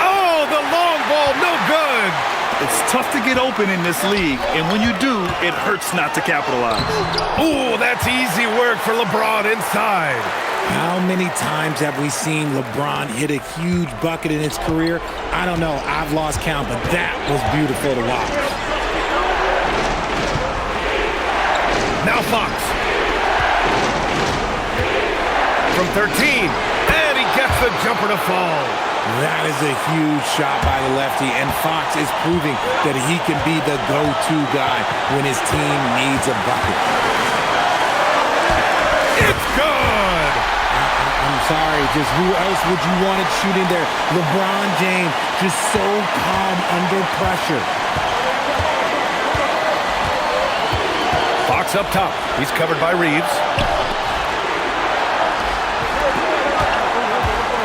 Oh, the long ball, no good. It's tough to get open in this league, and when you do, it hurts not to capitalize. Ooh, that's easy work for LeBron inside. How many times have we seen LeBron hit a huge bucket in his career? I don't know. I've lost count, but that was beautiful to watch. Now Fox. From 13. And he gets the jumper to fall. That is a huge shot by the lefty, and Fox is proving that he can be the go-to guy when his team needs a bucket. It's good! I'm sorry, just who else would you want it shooting there? LeBron James, just so calm under pressure. Fox up top. He's covered by Reeves.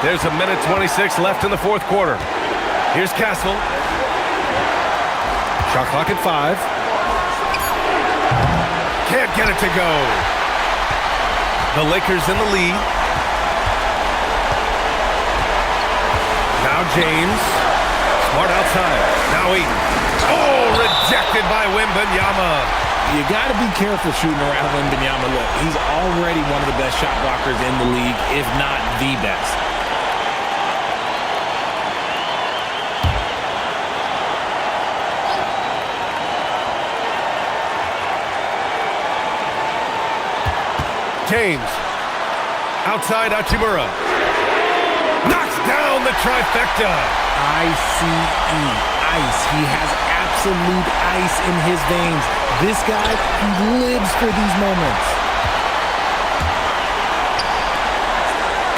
There's a minute 26 left in the fourth quarter. Here's Castle. Shot clock at 5. Can't get it to go. The Lakers in the lead. Now James. Smart outside. Now Ayton. Oh, rejected by Wembanyama. You got to be careful shooting around Wembanyama. Look, he's already one of the best shot blockers in the league, if not the best. James. Outside Hachimura. Knocks down the trifecta. ICE. Ice. He has absolute ice in his veins. This guy, he lives for these moments.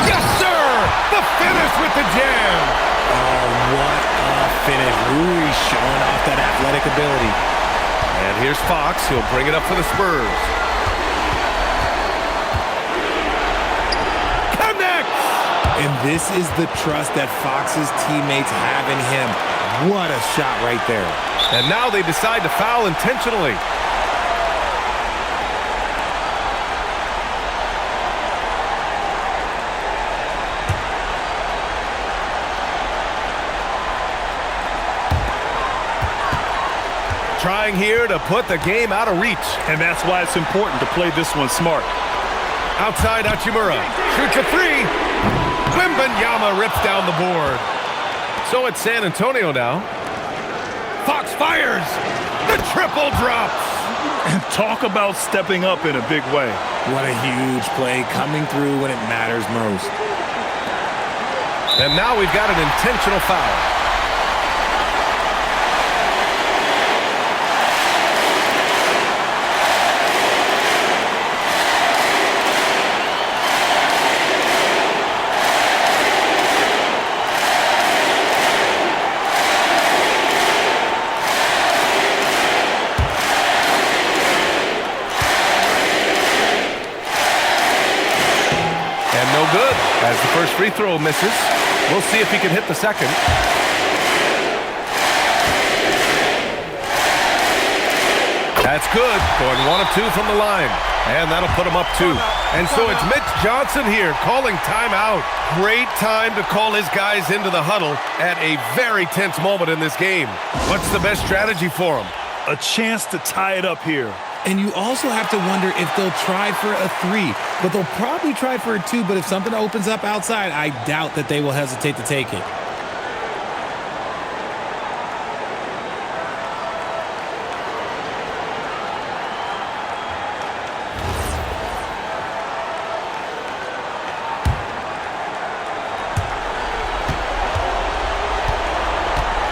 Yes, sir! The finish with the jam. Oh, what a finish. Rui showing off that athletic ability. And here's Fox. He'll bring it up for the Spurs. Connects! And this is the trust that Fox's teammates have in him. What a shot right there. And now they decide to foul intentionally. Trying here to put the game out of reach. And that's why it's important to play this one smart. Outside Hachimura. Shoots a three. Wembanyama rips down the board. So it's San Antonio now. Fox fires. The triple drops. Talk about stepping up in a big way. What a huge play coming through when it matters most. And now we've got an intentional foul. Good, as the first free throw misses. We'll see if he can hit the second. That's good, going 1 of 2 from the line. And that'll put him up 2. And so it's Mitch Johnson here calling timeout. Great time to call his guys into the huddle at a very tense moment in this game. What's the best strategy for him? A chance to tie it up here. And you also have to wonder if they'll try for a 3. But they'll probably try for a 2. But if something opens up outside, I doubt that they will hesitate to take it.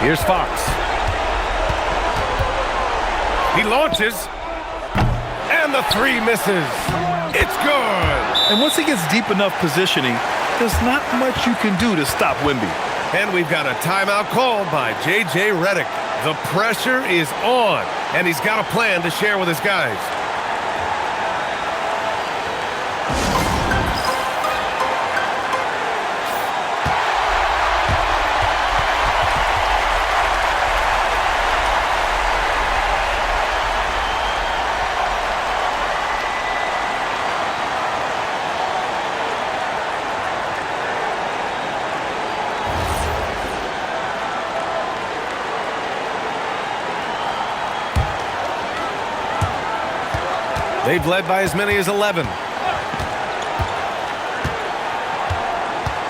Here's Fox. He launches. And the 3 misses. It's good. And once he gets deep enough positioning, there's not much you can do to stop Wemby. And we've got a timeout called by J.J. Redick. The pressure is on, and he's got a plan to share with his guys. They've led by as many as 11.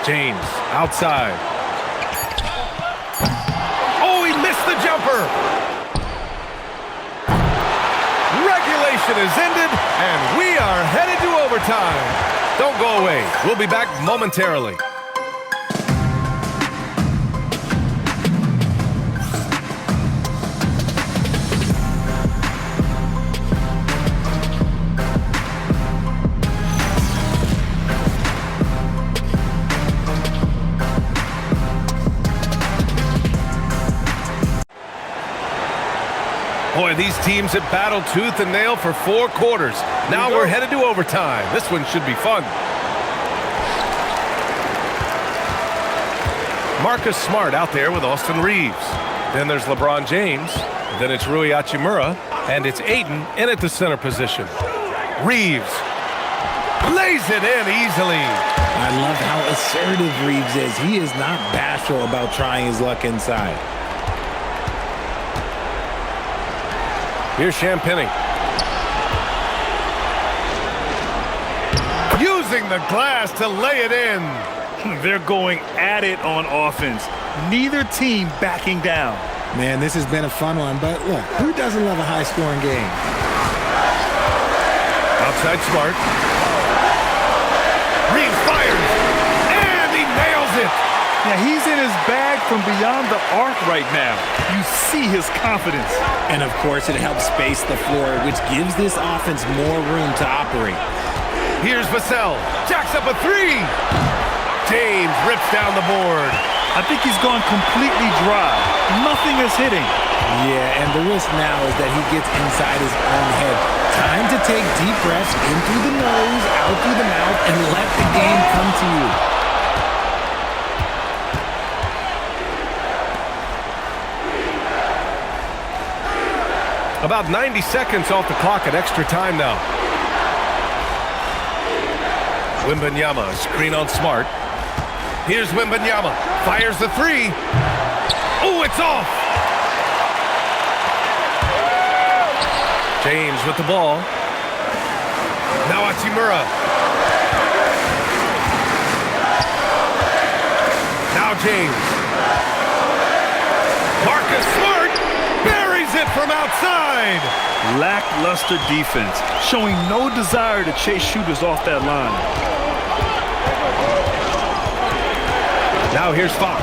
James outside. Oh, he missed the jumper. Regulation is ended, and we are headed to overtime. Don't go away. We'll be back momentarily. Boy, these teams have battled tooth and nail for 4 quarters. Now we're headed to overtime. This one should be fun. Marcus Smart out there with Austin Reeves. Then there's LeBron James. Then it's Rui Hachimura. And it's Ayton in at the center position. Reeves lays it in easily. I love how assertive Reeves is. He is not bashful about trying his luck inside. Here's Champagnie. using the glass to lay it in. They're going at it on offense. Neither team backing down. Man, this has been a fun one, but look, who doesn't love a high-scoring game? Outside Smart. Reeves fires, and he nails it. Yeah, he's in his bag from beyond the arc right now. You see his confidence. And, of course, it helps space the floor, which gives this offense more room to operate. Here's Vassell. Jacks up a three. James rips down the board. I think he's gone completely dry. Nothing is hitting. Yeah, and the risk now is that he gets inside his own head. Time to take deep breaths in through the nose, out through the mouth, and let the game come to you. About 90 seconds off the clock at extra time now. Wembanyama, screen on Smart. Here's Wembanyama, fires the three. Oh, it's off. James with the ball. Now Hachimura. Now James. Marcus Smart buries it from outside. Lackluster defense, showing no desire to chase shooters off that line. Now here's Fox.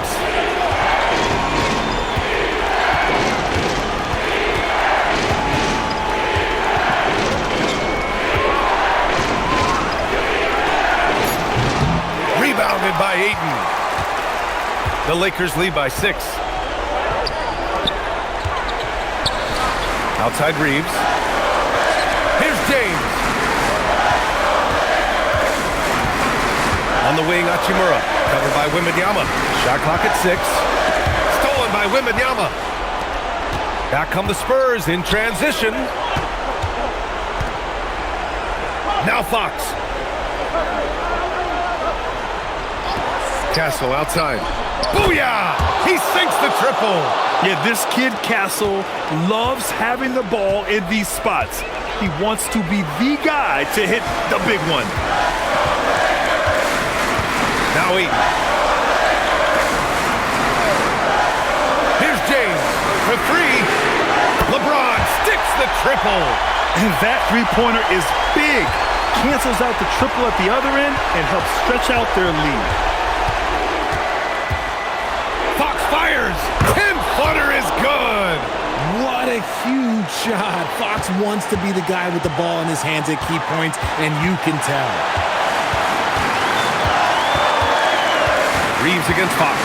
Rebounded by Ayton. The Lakers lead by 6. Outside Reeves. Here's James. On the wing, Hachimura. Covered by Wembanyama. Shot clock at 6. Stolen by Wembanyama. Back come the Spurs in transition. Now Fox. Castle outside. Booyah! He sinks the triple. Yeah, this kid Castle loves having the ball in these spots. He wants to be the guy to hit the big one. Now Ayton. Here's James for 3. LeBron sticks the triple. And that three-pointer is big. Cancels out the triple at the other end and helps stretch out their lead. Fox fires. 10-footer is good. What a huge shot. Fox wants to be the guy with the ball in his hands at key points, and you can tell. Reeves against Fox.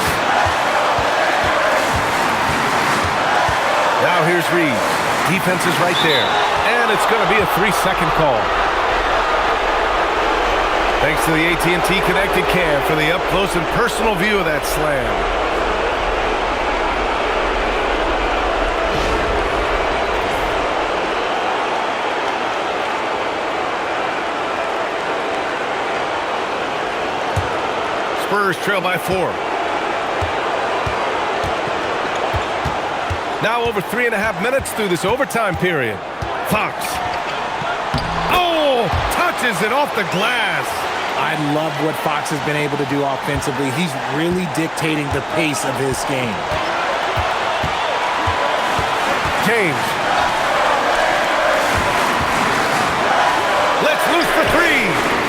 Now here's Reeves. Defense is right there. And it's going to be a 3-second call. Thanks to the AT&T Connected Cam for the up-close and personal view of that slam. Spurs trail by 4. Now over 3.5 minutes through this overtime period. Fox. Oh, touches it off the glass. I love what Fox has been able to do offensively. He's really dictating the pace of his game. James. Let's loose for 3.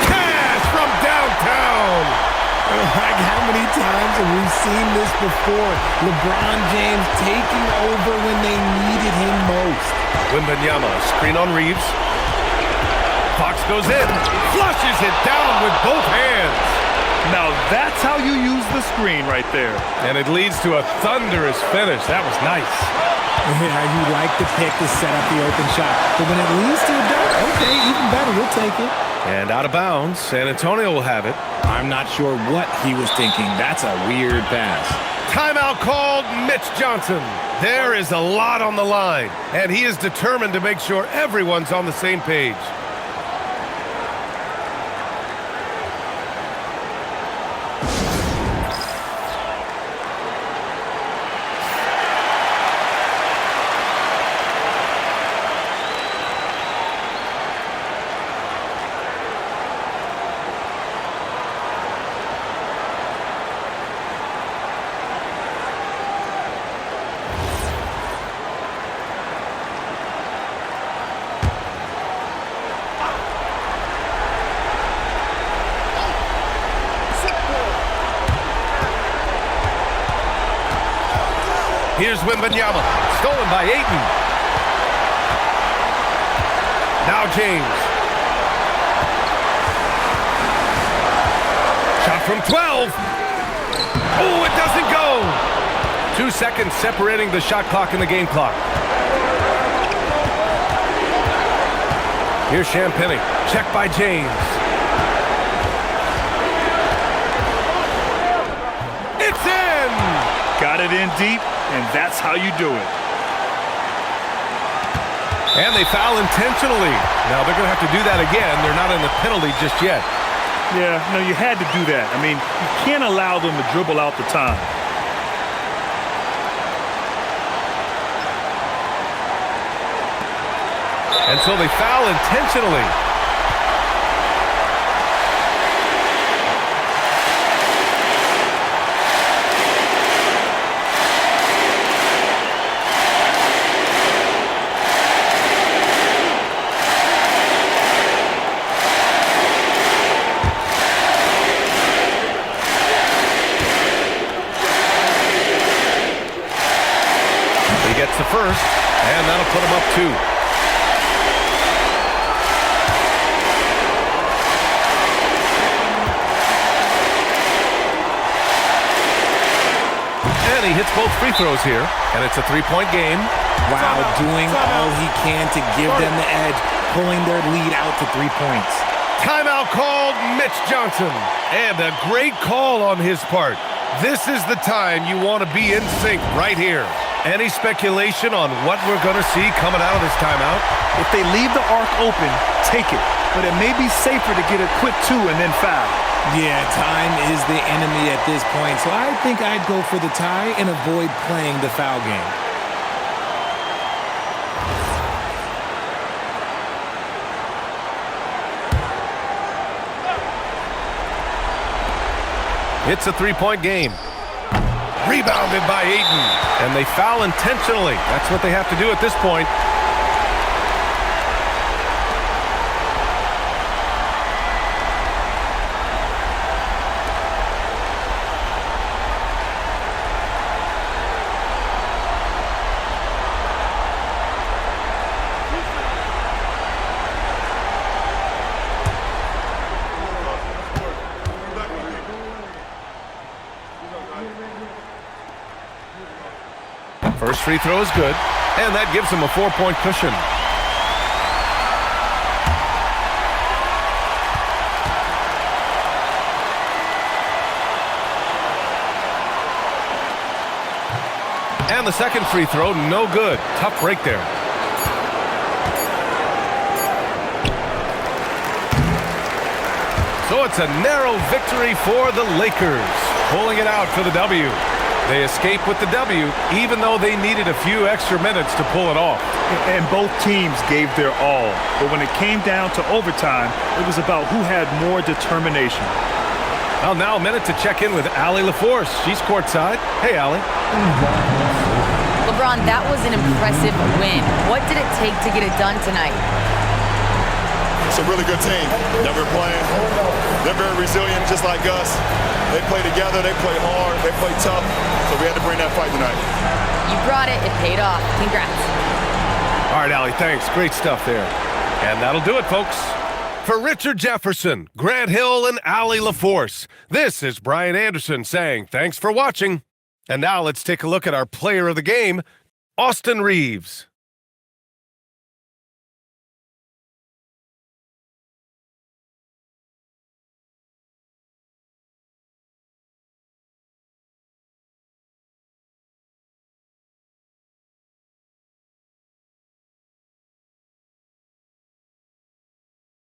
Cash from downtown. Like, how many times have we seen this before? LeBron James taking over when they needed him most. Wembanyama, screen on Reeves. Fox goes in, flushes it down with both hands. Now that's how you use the screen right there. And it leads to a thunderous finish. That was nice. Yeah, you like the pick to set up the open shot. But when it leads to a dunk, okay, even better, we'll take it. And out of bounds, San Antonio will have it. I'm not sure what he was thinking. That's a weird pass. Timeout called, Mitch Johnson. There is a lot on the line, and he is determined to make sure everyone's on the same page. Here's Wembanyama. Stolen by Ayton. Now James. Shot from 12. Oh, it doesn't go. 2 seconds separating the shot clock and the game clock. Here's Champagnie. Check by James. It's in! Got it in deep, and that's how you do it. And they foul intentionally. Now they're going to have to do that again. They're not in the penalty just yet. Yeah, no, you had to do that. I mean, you can't allow them to dribble out the time. And so they foul intentionally. He gets the first, and that'll put him up 2. He hits both free throws here, and it's a 3-point game. Wow, doing all he can to give them the edge, pulling their lead out to 3 points. Timeout called, Mitch Johnson. And a great call on his part. This is the time you want to be in sync right here. Any speculation on what we're going to see coming out of this timeout? If they leave the arc open, take it. But it may be safer to get a quick 2 and then foul. Yeah, time is the enemy at this point, so I think I'd go for the tie and avoid playing the foul game. It's a 3-point game. Rebounded by Ayton. And they foul intentionally. That's what they have to do at this point. First free throw is good, and that gives him a 4-point cushion. And the second free throw, no good. Tough break there. So it's a narrow victory for the Lakers, pulling it out for the W. They escape with the W, even though they needed a few extra minutes to pull it off. And both teams gave their all. But when it came down to overtime, it was about who had more determination. Well, now a minute to check in with Allie LaForce. She's courtside. Hey, Allie. LeBron, that was an impressive win. What did it take to get it done tonight? It's a really good team that we're playing. They're very resilient, just like us. They play together, they play hard, they play tough, so we had to bring that fight tonight. You brought it. It paid off. Congrats. All right, Allie, thanks. Great stuff there. And that'll do it, folks. For Richard Jefferson, Grant Hill, and Allie LaForce, this is Brian Anderson saying thanks for watching. And now let's take a look at our player of the game, Austin Reeves.